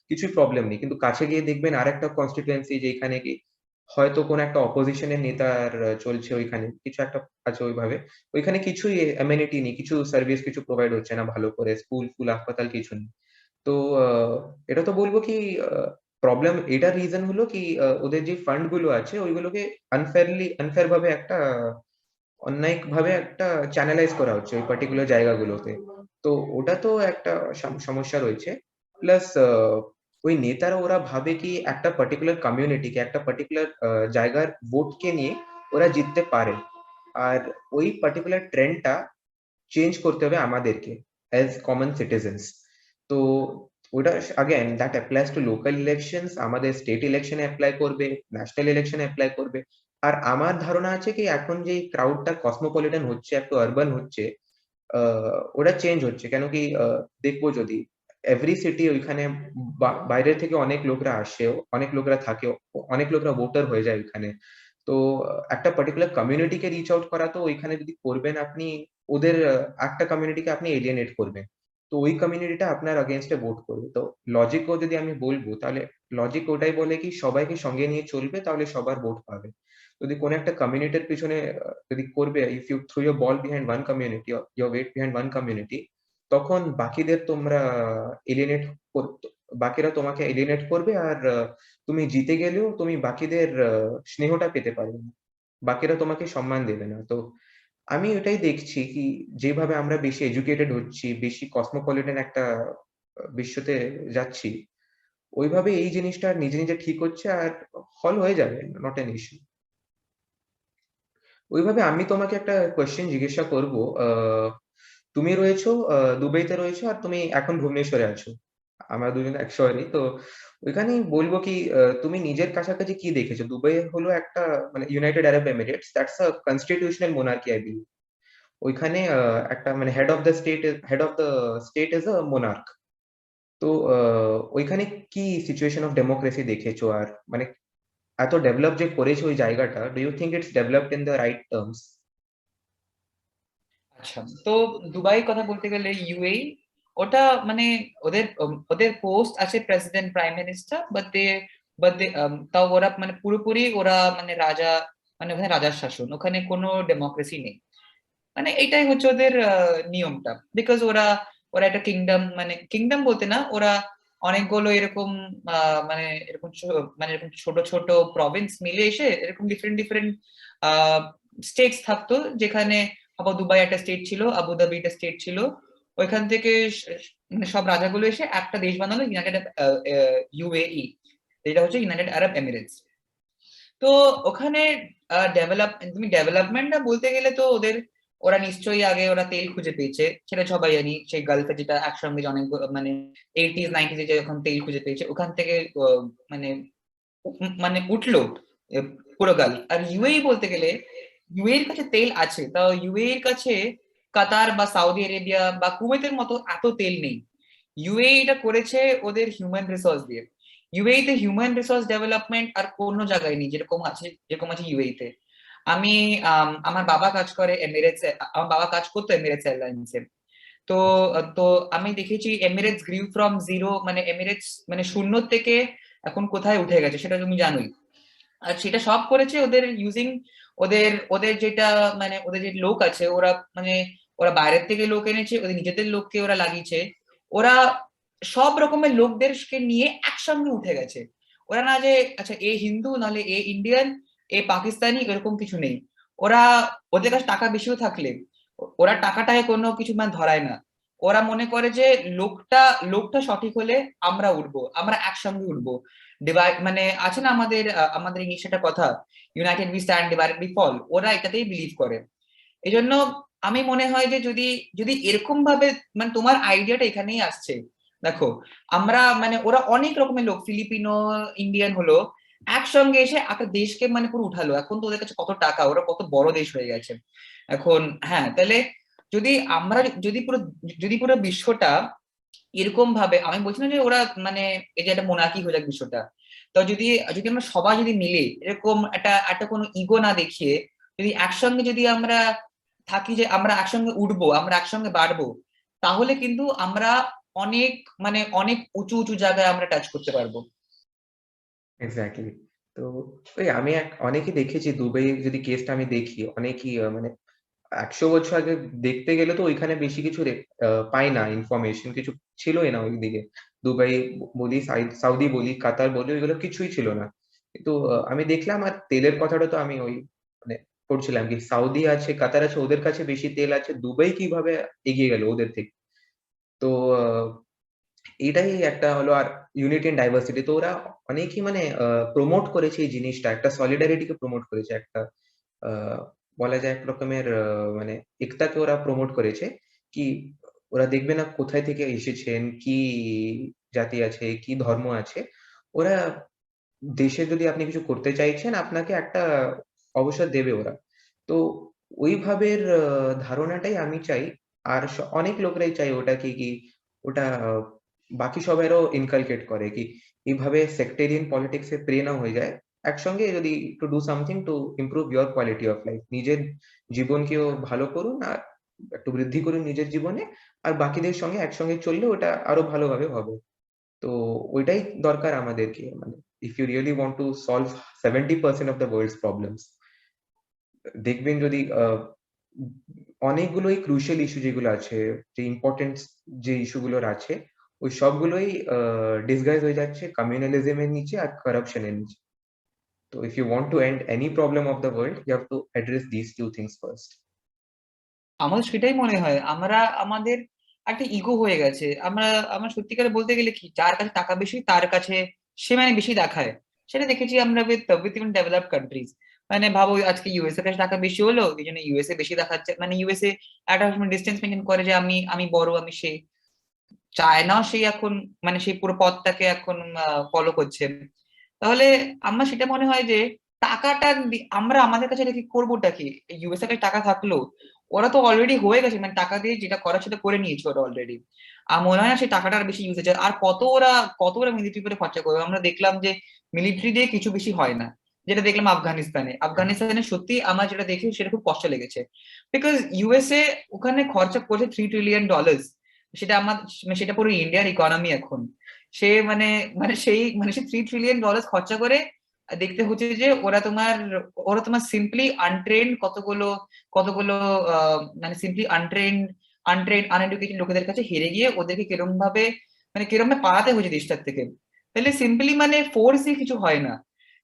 Speaker 1: কিছুই প্রবলেম নেই। কিন্তু কাছে গিয়ে দেখবেন আরেকটা কনস্টিটুয়েন্সি যেখানে কি হয়তো কোনো একটা অপোজিশনের নেতার চলছে, ওইখানে কিছু একটা আছে ওইভাবে, ওইখানে কিছুই অ্যামেনিটি নেই, কিছু সার্ভিস কিছু প্রোভাইড হচ্ছে না ভালো করে, স্কুল ফুল হাসপাতাল কিছু নেই। তো এটা তো বলবো কি প্রবলেম, এটার রিজন হলো কি ওদের যে ফান্ড গুলো আছে ওইগুলোকে আনফেয়ার ভাবে একটা অন্যায়িক ভাবে একটা চ্যানেলাইজ করা হচ্ছে ওই পার্টিকুলার জায়গাগুলোতে। তো ওটা তো একটা সমস্যা রয়েছে। প্লাস ওই নেতারা ওরা ভাবে কি একটা পার্টিকুলার কমিউনিটিকে, একটা পার্টিকুলার জায়গার ভোটকে নিয়ে ওরা জিততে পারে। আর ওই পার্টিকুলার ট্রেন্ডটা চেঞ্জ করতে হবে আমাদেরকে অ্যাজ কমন সিটিজেন্স। তো ওটা again that applies to local elections, আমাদের স্টেট ইলেকশনে অ্যাপ্লাই করবে, ন্যাশনাল ইলেকশনে অ্যাপ্লাই করবে। আর আমার ধারণা আছে কি এখন যে ক্রাউডটা কসমোপলিটন হচ্ছে, একটু আরবান হচ্ছে, ওটা চেঞ্জ হচ্ছে। কেন কি দেখবো যদি এভরি সিটি ওইখানে বাইরের থেকে অনেক লোকরা আসে, অনেক লোকরা থাকে, অনেক লোকরা ভোটার হয়ে যায় ওইখানে। তো একটা পার্টিকুলার কমিউনিটিকে রিচ আউট করা, তো ওইখানে যদি করবেন আপনি ওদের একটা কমিউনিটিকে আপনি এলিয়েনেট করবেন, তো ওই কমিউনিটিটা আপনার অগেনস্টে ভোট করবে। তো লজিকও যদি আমি বলবো তাহলে লজিক ওটাই বলে কি সবাইকে সঙ্গে নিয়ে চলবে তাহলে সবার ভোট পাবে। যদি কোনো একটা কমিউনিটির পিছনে যদি করবে, if you throw your ball behind one community, your weight behind one community, তখন বাকিদের তোমরা এলিয়েনেট, বাকিরা তোমাকে এলিয়েনেট করবে। আর তুমি জিতে গেলেও তুমি বাকিদের স্নেহটা পেতে পারবে না, বাকিরা তোমাকে সম্মান দেবে না। তো আমি ওটাই দেখছি কি যেভাবে আমরা বেশি এডুকেটেড হচ্ছি, বেশি কসমোপলিটন একটা বিশ্বতে যাচ্ছি, ওইভাবে এই জিনিসটা নিজে নিজে ঠিক হচ্ছে আর হল হয়ে যাবে, নট এন ইস্যু। ওইভাবে আমি তোমাকে একটা কোয়েশ্চেন জিজ্ঞাসা করব। তুমি রয়েছো দুবাইতে রয়েছো, আর তুমি এখন ভুবনেশ্বরে আছো, আমরা দুজন এক শহরেই তো। ওইখানেই বলবো কি তুমি নিজের কাছাকাছি কি দেখেছো? দুবাই হলো একটা মানে United Arab Emirates, that's a constitutional monarchy I believe. ওইখানে একটা মানে head of the state is a Monarch. তো ওইখানে কি সিচুয়েশন অফ ডেমোক্রেসি দেখেছো? আর মানে এত ডেভেলপ যে করেছে ওই জায়গাটা, do you think it's developed in the right terms?
Speaker 2: আচ্ছা, তো দুবাই কথা বলতে গেলে ইউএই, ওটা মানে ওদের পোস্ট আছে president prime minister, but they তাও ওরা মানে পুরোপুরি ওরা মানে রাজা, মানে ওখানে রাজার শাসন, ওখানে কোনো ডেমোক্রেসি নেই। মানে এটাই হচ্ছে ওদের নিয়মটা, বিকজ ওরা ওরা একটা কিংডম, মানে কিংডম বলতে না, ওরা অনেকগুলো এরকম মানে এরকম মানে এরকম ছোট ছোট প্রভিন্স মিলে এসে এরকম ডিফারেন্ট ডিফারেন্ট স্টেটস থাকতো, যেখানে আবার দুবাই একটা স্টেট ছিল, আবুধাবি একটা স্টেট ছিল। ওইখান থেকে মানে সব রাজাগুলো এসে একটা দেশ বানালো, ইউনাইটেড ইউএই, যেটা হচ্ছে ইউনাইটেড আরব এমিরেটস। তো ওখানে তুমি ডেভেলপমেন্টটা বলতে গেলে তো ওরা নিশ্চয়ই আগে ওরা তেল খুঁজে পেয়েছে, সেটা সবাই জানি, সেই গালফে যেটা একসঙ্গে যে অনেক মানে 80s 90s এ যখন তেল খুঁজে পেয়েছে ওখান থেকে মানে মানে উঠলো আহ, পুরো গালফ। আর ইউএই বলতে গেলে ইউএই এর কাছে তেল আছে, তাও ইউএই এর কাছে কাতার বা সৌদি আরেবিয়া বা কুয়েতের মতো এত তেল নেই। ইউএই এটা করেছে ওদের হিউম্যান রিসোর্স দিয়ে। ইউএই তে হিউম্যান রিসোর্স ডেভেলপমেন্ট আর কোনো জায়গায় নেই যেরকম আছে ইউএই তে। আমি আমার বাবা কাজ করে এমিরেটস, আমার বাবা কাজ করতো এমিরেটস এয়ারলাইন্সে। তো তো আমি দেখেছি এমিরেটস গ্রিউ ফ্রম জিরো, মানে এমিরেটস মানে শূন্য থেকে এখন কোথায় উঠে গেছে সেটা তুমি জানোই। আর সেটা সব করেছে ওদের ইউজিং ওদের ওদের যেটা মানে ওদের যে লোক আছে, ওরা মানে ওরা বাইরের থেকে লোক এনেছে, ওদের নিজেদের লোককে ওরা লাগিয়েছে। ওরা সব রকমের লোকদেরকে নিয়ে একসঙ্গে উঠে গেছে। ওরা না যে আচ্ছা এ হিন্দু নাহলে এ ইন্ডিয়ান এ পাকিস্তানি এরকম কিছু নেই। ওরা ওদের কাছে টাকা বেশিও থাকলে ওরা টাকাটাকে কোনো কিছু মানে ধরায় না। ওরা মনে করে যে লোকটা লোকটা সঠিক হলে আমরা উঠবো, আমরা একসঙ্গে উঠবো। ডিভাইড মানে আছে না আমাদের আমাদের ইংলিশে একটা কথা, united we stand, divided we fall, ওরা এটাতেই বিলিভ করে। এই জন্য আমি মনে হয় যে যদি যদি এরকম ভাবে, মানে তোমার আইডিয়াটা এখানেই আসছে। দেখো আমরা মানে ওরা অনেক রকমের লোক, ফিলিপিনো, ইন্ডিয়ান হলো, একসঙ্গে এসে একটা দেশকে মানে পুরো উঠালো। এখন তো ওদের কাছে কত টাকা, ওরা কত বড় দেশ হয়ে গেছে এখন। হ্যাঁ, তাহলে যদি আমরা যদি পুরো বিশ্বটা এরকম ভাবে, আমি বলছি না যে ওরা মানে এই যে একটা মোনার্কি হয়ে যাক বিশ্বটা, তো যদি যদি আমরা সবাই যদি মিলে এরকম একটা একটা কোনো ইগো না দেখিয়ে যদি একসঙ্গে যদি আমরা থাকি, যে আমরা একসঙ্গে উঠবো, আমরা একসঙ্গে বাড়বো, তাহলে কিন্তু আমরা অনেক মানে অনেক উঁচু উঁচু জায়গায় আমরা টাচ করতে পারবো।
Speaker 1: এক্স্যাক্টলি। তো ওই আমি অনেকই দেখেছি দুবাইয়ের যদি কেসটা আমি দেখি, অনেকই মানে ১০০ বছর আগে দেখতে গেলে তো ওইখানে বেশি কিছু পাই না, ইনফরমেশন কিছু ছিলই না ওইদিকে। দুবাই বলি, সাউদি বলি, কাতার বলি, ওইগুলো কিছুই ছিল না। কিন্তু আমি দেখলাম, আর তেলের কথাটা তো আমি ওই মানে পড়ছিলাম কি সাউদি আছে, কাতার আছে, ওদের কাছে বেশি তেল আছে। দুবাই কিভাবে এগিয়ে গেল ওদের থেকে? তো এটাই একটা হলো। আর ইউনিটি ইন ডাইভার্সিটি, তো ওরা অনেকই মানে প্রমোট করেছে এই জিনিসটা, একটা সলিডারিটিকে প্রমোট করেছে, একটা আহ, বলা যায় এক রকমের মানে একতাকে ওরা প্রমোট করেছে। কি ওরা দেখবে না কোথায় থেকে এসেছেন, কি জাতি আছে, কি ধর্ম আছে, ওরা দেশে যদি আপনি কিছু করতে চাইছেন আপনাকে একটা অবসর দেবে ওরা। তো ওইভাবের ধারণাটাই আমি চাই। আর অনেক লোকরাই চাই ওটা কি কি ওটা বাকি সবাইরও ইনকালকেট করে কি এইভাবে সেক্টেরিয়ান পলিটিক্স এ প্রে না হয়ে যায়। একসঙ্গে যদি to do something to improve your quality of life, নিজের জীবনকেও ভালো করুন আর একটু বৃদ্ধি করুন নিজের জীবনে, আর বাকিদের সঙ্গে একসঙ্গে চললে ওটা আরো ভালোভাবে হবে। তো ওইটাই দরকার আমাদেরকে, মানে if you really want to solve 70% of the world's problems, দেখবেন যদি অনেকগুলোই ক্রুশিয়াল ইস্যু যেগুলো আছে, যে ইম্পর্টেন্ট যে ইস্যুগুলোর আছে, ওই সবগুলোই ডিসগাইজ হয়ে যাচ্ছে কমিউনালিজমের নিচে আর কারাপশনের নিচে। তো if you want to end any problem of the world, you have to address this two things first.
Speaker 2: আমাদের সেটাই মনে হয়, আমরা আমাদের একটা ইগো হয়ে গেছে। আমরা আমরা সত্যিকারে বলতে গেলে কি, যার কাছে টাকা বেশি তার কাছে সে মানে বেশি দেখায়। সেটা দেখেছি আমরা উইথ ইভেন ডেভেলপড কান্ট্রিজ। মানে ভাবো আজকে ইউএসএ কাছে টাকা বেশি হলো, এই জন্য ইউএসএ বেশি দেখাচ্ছে, মানে ইউএসএ একটা ডিস্টেন্স মেনটেন করে যে আমি আমি বড়, আমি সে। চায়নাও সেই এখন মানে সেই পুরো পথটাকে এখন ফলো করছে। তাহলে আমার সেটা মনে হয় যে টাকাটা আমরা আমাদের কাছে রেখে করবোটা কি? ইউএসএ কাছে টাকা থাকলো, ওরা তো অলরেডি হয়ে গেছে, মানে টাকা দিয়ে যেটা করা সেটা করে নিয়েছে ওরা অলরেডি। আর মনে হয় না সেই টাকাটা আর বেশি ইউজ হচ্ছে। আর কত ওরা মিলিটারি করে খরচা করবে। আমরা দেখলাম যে মিলিটারি দিয়ে কিছু বেশি হয় না। যেটা দেখলাম আফগানিস্তানে সত্যি আমার যেটা দেখি সেটা খুব কষ্ট লেগেছে। বিকজ ইউএসএ ওখানে খরচা করছে $3 ট্রিলিয়ন। সেটা আমার মানে সেটা পুরো ইন্ডিয়ার ইকোনমি এখন। সে মানে মানে সেই মানে সে $3 ট্রিলিয়ন খরচা করে দেখতে হচ্ছে যে ওরা তোমার সিম্পলি আনট্রেন্ড কতগুলো কতগুলো মানে সিম্পলি আনএডুকেটেড লোকেদের কাছে হেরে গিয়ে ওদেরকে কিরম ভাবে পালাতে হয়েছে দেশটার থেকে। তাহলে সিম্পলি মানে ফোর্স দিয়ে কিছু হয় না।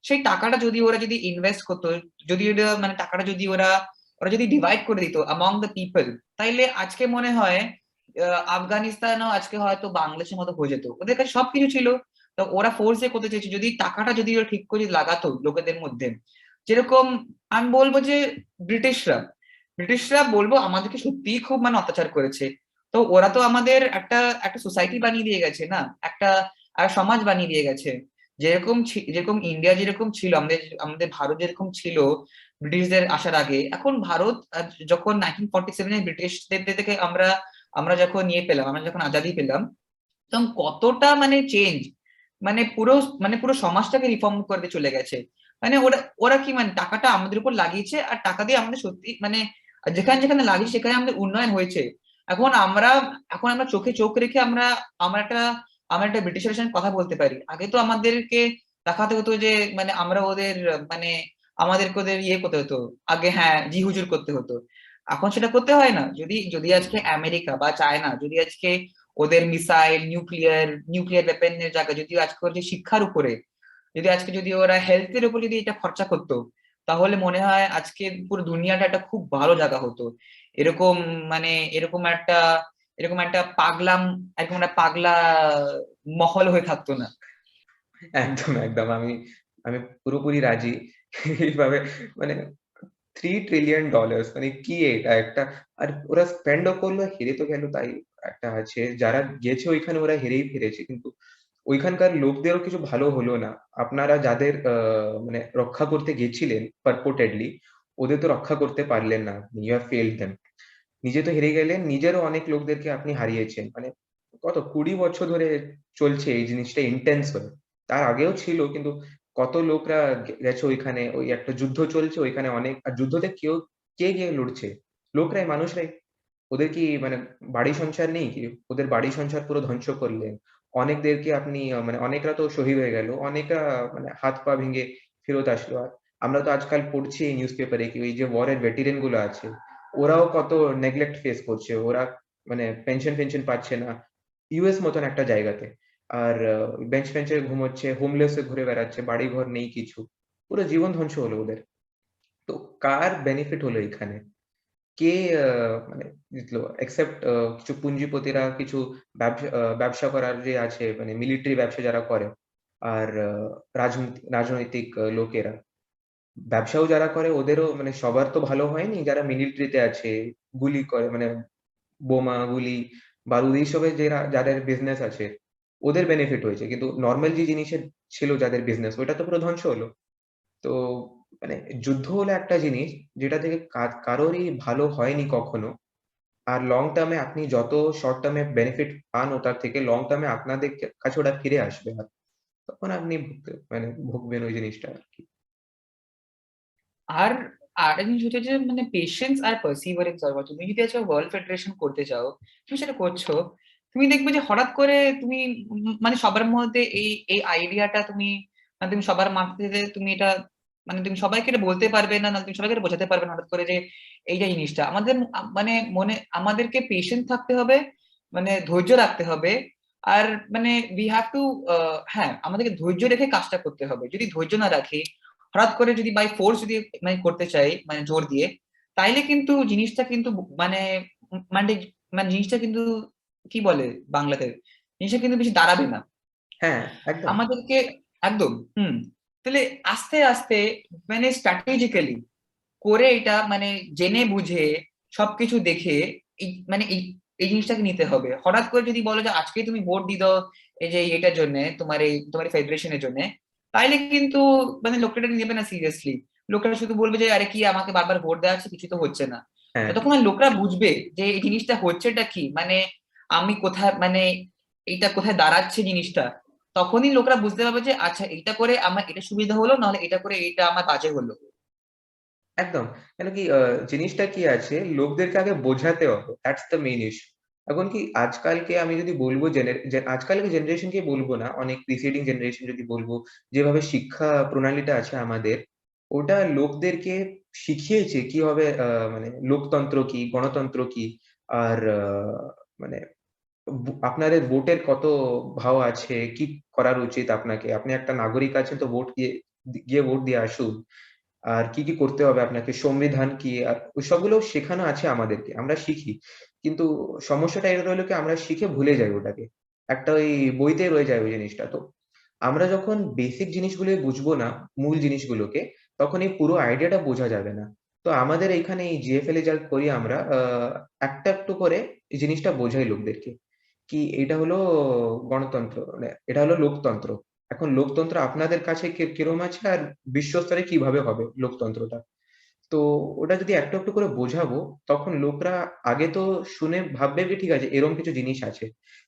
Speaker 2: সেই টাকাটা যদি ওরা যদি ইনভেস্ট করতো, যদি ওরা মানে টাকাটা যদি ওরা ওরা যদি ডিভাইড করে দিত অ্যামং দ্য পিপল, তাইলে আজকে মনে হয় আফগানিস্তানও আজকে হয়তো বাংলাদেশের মতো হয়ে যেত। ওদের কাছে সবকিছু ছিল, তো ওরা ফোর্স দিয়ে করতে চাইছে। যদি টাকাটা যদি ওরা ঠিক করে লাগাতো লোকেদের মধ্যে, যেরকম আমি বলবো যে ব্রিটিশরা ব্রিটিশরা বলবো আমাদেরকে সত্যিই খুব মানে অত্যাচার করেছে। তো ওরা তো আমাদের একটা একটা সোসাইটি বানিয়ে দিয়ে গেছে না, একটা একটা সমাজ বানিয়ে দিয়ে গেছে। যেরকম ইন্ডিয়া যেরকম ছিল, আমাদের আমাদের ভারত যেরকম ছিল ব্রিটিশদের আসার আগে, এখন ভারত যখন 1947-এ ব্রিটিশদের থেকে আমরা আমরা যখন আমরা যখন আজাদি পেলাম, তখন কতটা মানে চেঞ্জ, মানে পুরো সমাজটাকে রিফর্ম করতে চলে গেছে। মানে ওরা ওরা কি মানে টাকাটা আমাদের উপর লাগিয়েছে, আর টাকা দিয়ে আমাদের সত্যি মানে যেখানে যেখানে লাগিয়েছে সেখানে আমাদের উন্নয়ন হয়েছে। এখন আমরা এখন আমরা চোখে চোখ রেখে আমরা আমরা একটা আমরা একটা ব্রিটিশের সঙ্গে কথা বলতে পারি। আগে তো আমাদেরকে দেখাতে হতো যে মানে আমরা ওদের মানে আমাদেরকে ওদের ইয়ে করতে হতো, আগে হ্যাঁ জি হুজুর করতে হতো। এখন সেটা করতে হয় না। যদি যদি আজকে আমেরিকা বা চায়না যদি আজকে ওদের মিসাইল নিউক্লিয়ার নিউক্লিয়ার ওয়েপনের জায়গায় যদি আজকে ওর যে শিক্ষার উপরে যদি আজকে যদি ওরা হেলথের উপর যদি এটা খরচা করতো, তাহলে মনে হয় আজকে পুরো দুনিয়াটা একটা খুব ভালো জায়গা হতো। এরকম মানে এরকম একটা পাগলা মহল হয়ে থাকতো না।
Speaker 1: একদম, একদম। আমি আমি পুরোপুরি রাজি। এইভাবে মানে $3 ট্রিলিয়ন মানে কি এটা একটা, আর ওরা স্পেন্ড ও করলো, হেরে তো গেল তাই একটা আছে। যারা গেছে ওইখানে ওরা হেরেই ফিরেছে। কিন্তু ওইখানকার লোকদেরও কিছু ভালো হলো না। আপনারা যাদের মানে রক্ষা করতে গেছিলেন purportedly ওদের তো রক্ষা করতে পারলেন না। You have failed them. নিজে তো হেরে গেলেন, নিজেরও অনেক লোকদেরকে আপনি হারিয়েছেন। মানে কত ২০ বছর ধরে চলছে এই জিনিসটা ইনটেন্স হয়ে। তার আগেও ছিল কিন্তু কত লোকরা গেছে ওইখানে, ওই একটা যুদ্ধ চলছে ওইখানে অনেক, আর যুদ্ধতে কে গিয়ে লড়ছে? লোকরাই, মানুষরাই। ওদের কি মানে বাড়ি সংসার নেই কি? ওদের বাড়ি সংসার পুরো ধ্বংস করলেন। অনেকদেরকে আপনি মানে অনেকরা তো শহীদ হয়ে গেল। অনেকরা মানে হাত পা ভেঙে ফেরত আসলো। আর আমরা তো আজকাল পড়ছি এই নিউজ পেপারে কি ওই যে ওয়ারের ভেটেরান গুলো আছে, ওরাও কত নেগলেক্ট ফেস করছে। ওরা মানে পেনশন পাচ্ছে না। ইউএস মতন একটা জায়গাতে। আর বেঞ্চে ঘুমোচ্ছে, হোমলেস হয়ে ঘুরে বেড়াচ্ছে, বাড়িঘর নেই কিছু। পুরো জীবন ধ্বংস হলো ওদের। তো কার বেনিফিট হলো এখানে? কে মানে জিতলো? এক্সেপ্ট কিছু পুঁজিপতিরা, কিছু ব্যবসা করার যে আছে মানে মিলিটারি ব্যবসা যারা করে, আর রাজনৈতিক লোকেরা। ব্যবসাও যারা করে ওদেরও মানে সবার তো ভালো হয়নি, যারা মিলিটারিতে আছে, গুলি করে মানে বোমা, গুলি, বারুদ এইসবে যাদের বিজনেস আছে, ওদের বেনিফিট হয়েছে। কিন্তু নরমাল যে জিনিসের ছিল যাদের বিজনেস, ওইটা তো পুরো ধ্বংস হলো। তো মানে যুদ্ধ হলো একটা জিনিস যেটা থেকে কারোরই ভালো হয়নি কখনো। আর লং টার্মে আপনি যত শর্ট টার্মে বেনিফিট পান ওটার থেকে, লং টার্মে আপনাদের কাছে ওটা ফিরে আসবে। আর তখন আপনি মানে ভুগবেন ওই জিনিসটা আরকি।
Speaker 2: আর আরেকটা জিনিস হচ্ছে যে মানে পেশেন্স আর পার্সিভারেন্স দরকার। তুমি যদি আজকে ওয়ার্ল্ড ফেডারেশন করতে চাও, তুমি সেটা করছো, তুমি দেখবে যে হঠাৎ করে তুমি মানে সবার মধ্যে এই এই আইডিয়াটা তুমি মানে তুমি সবার মাঝে তুমি এটা মানে তুমি সবাইকে এটা বলতে পারবে না, না তুমি সবাইকে এটা বোঝাতে পারবে না হঠাৎ করে যে এই যে জিনিসটা আমাদের মানে মনে আমাদেরকে পেশেন্স থাকতে হবে, মানে ধৈর্য রাখতে হবে। আর মানে উই হ্যাভ টু, হ্যাঁ আমাদেরকে ধৈর্য রেখে কাজটা করতে হবে। যদি ধৈর্য না রাখি, হঠাৎ করে যদি বাই ফোর্স যদি মানে করতে চাই মানে জোর দিয়ে, তাইলে কিন্তু জিনিসটা কিন্তু মানে মানে মানে জিনিসটা কিন্তু কি বলে বাংলাতে, জিনিসটা কিন্তু বেশি দাঁড়াবে না
Speaker 1: হ্যাঁ, একদম।
Speaker 2: আমাদেরকে। একদম তাহলে আস্তে আস্তে মানে স্ট্র্যাটেজিক্যালি করে এটা মানে জেনে বুঝে সবকিছু দেখে এই মানে এই জিনিসটাকে নিতে হবে। হঠাৎ করে যদি বলো যে আজকেই তুমি ভোট দিয়ে দাও এই যে এটার জন্য, তোমার ফেডারেশনের জন্য, তাইলে কিন্তু মানে লোকটা এটা নেবে না সিরিয়াসলি। লোকরা শুধু বলবে যে আরে কি আমাকে বারবার ভোট দেওয়া আছে, কিছু তো হচ্ছে না।
Speaker 1: হ্যাঁ,
Speaker 2: যতক্ষণ না লোকরা বুঝবে যে এই জিনিসটা হচ্ছেটা কি, মানে আমি কোথায় মানে এইটা কোথায় দাঁড়াচ্ছে জিনিসটা, তখনই লোকরা বুঝতে পারবে যে আচ্ছা এটা করে আমার এটা সুবিধা হলো, নাহলে এটা করে এটা আমার বাজে হলো।
Speaker 1: একদম। কেন কি জিনিসটা কি আছে, লোকদেরকে আগে বোঝাতে হবে। That's the main issue. এখন কি আজকালকে আমি যদি বলবো যে আজকালকে জেনারেশনকে বলবো না, অনেক প্রিসিডিং জেনারেশন যদি বলবো, যেভাবে শিক্ষা প্রণালীটা আছে আমাদের, ওটা লোকদেরকে শিখিয়েছে কিভাবে মানে লোকতন্ত্র কি, গণতন্ত্র কি, আর মানে আপনাদের ভোটের কত ভাও আছে, কি করার উচিত আপনাকে। আপনি একটা নাগরিক আছেন তো ভোট গিয়ে ভোট দিয়ে আসুন। আর কি করতে হবে আপনাকে, সংবিধান কি, আর ওই সবগুলো শেখানো আছে আমাদেরকে। আমরা শিখি। কিন্তু সমস্যাটা এটা হলো কি আমরা শিখে ভুলে যাই ওটাকে। একটা ওই বইতে রয়ে যায় ওই জিনিসটা। তো আমরা যখন বেসিক জিনিসগুলো বুঝবো না, মূল জিনিসগুলোকে, তখন এই পুরো আইডিয়াটা বোঝা যাবে না। তো আমাদের এইখানে এই জিএফএল এ যা করি আমরা একটা একটু করে এই জিনিসটা বোঝাই লোকদেরকে। কি এটা হলো গণতন্ত্র, মানে এটা হলো লোকতন্ত্র। এখন লোকতন্ত্র আপনাদের কাছে কিরকম আছে, আর বিশ্বস্তরে কিভাবে হবে লোকতন্ত্রটা। তো ওটা যদি একটু একটু করে বোঝাবো, তখন লোকরা আগে তো শুনে ভাববে কি ঠিক আছে এরকম কিছু জিনিস আছে।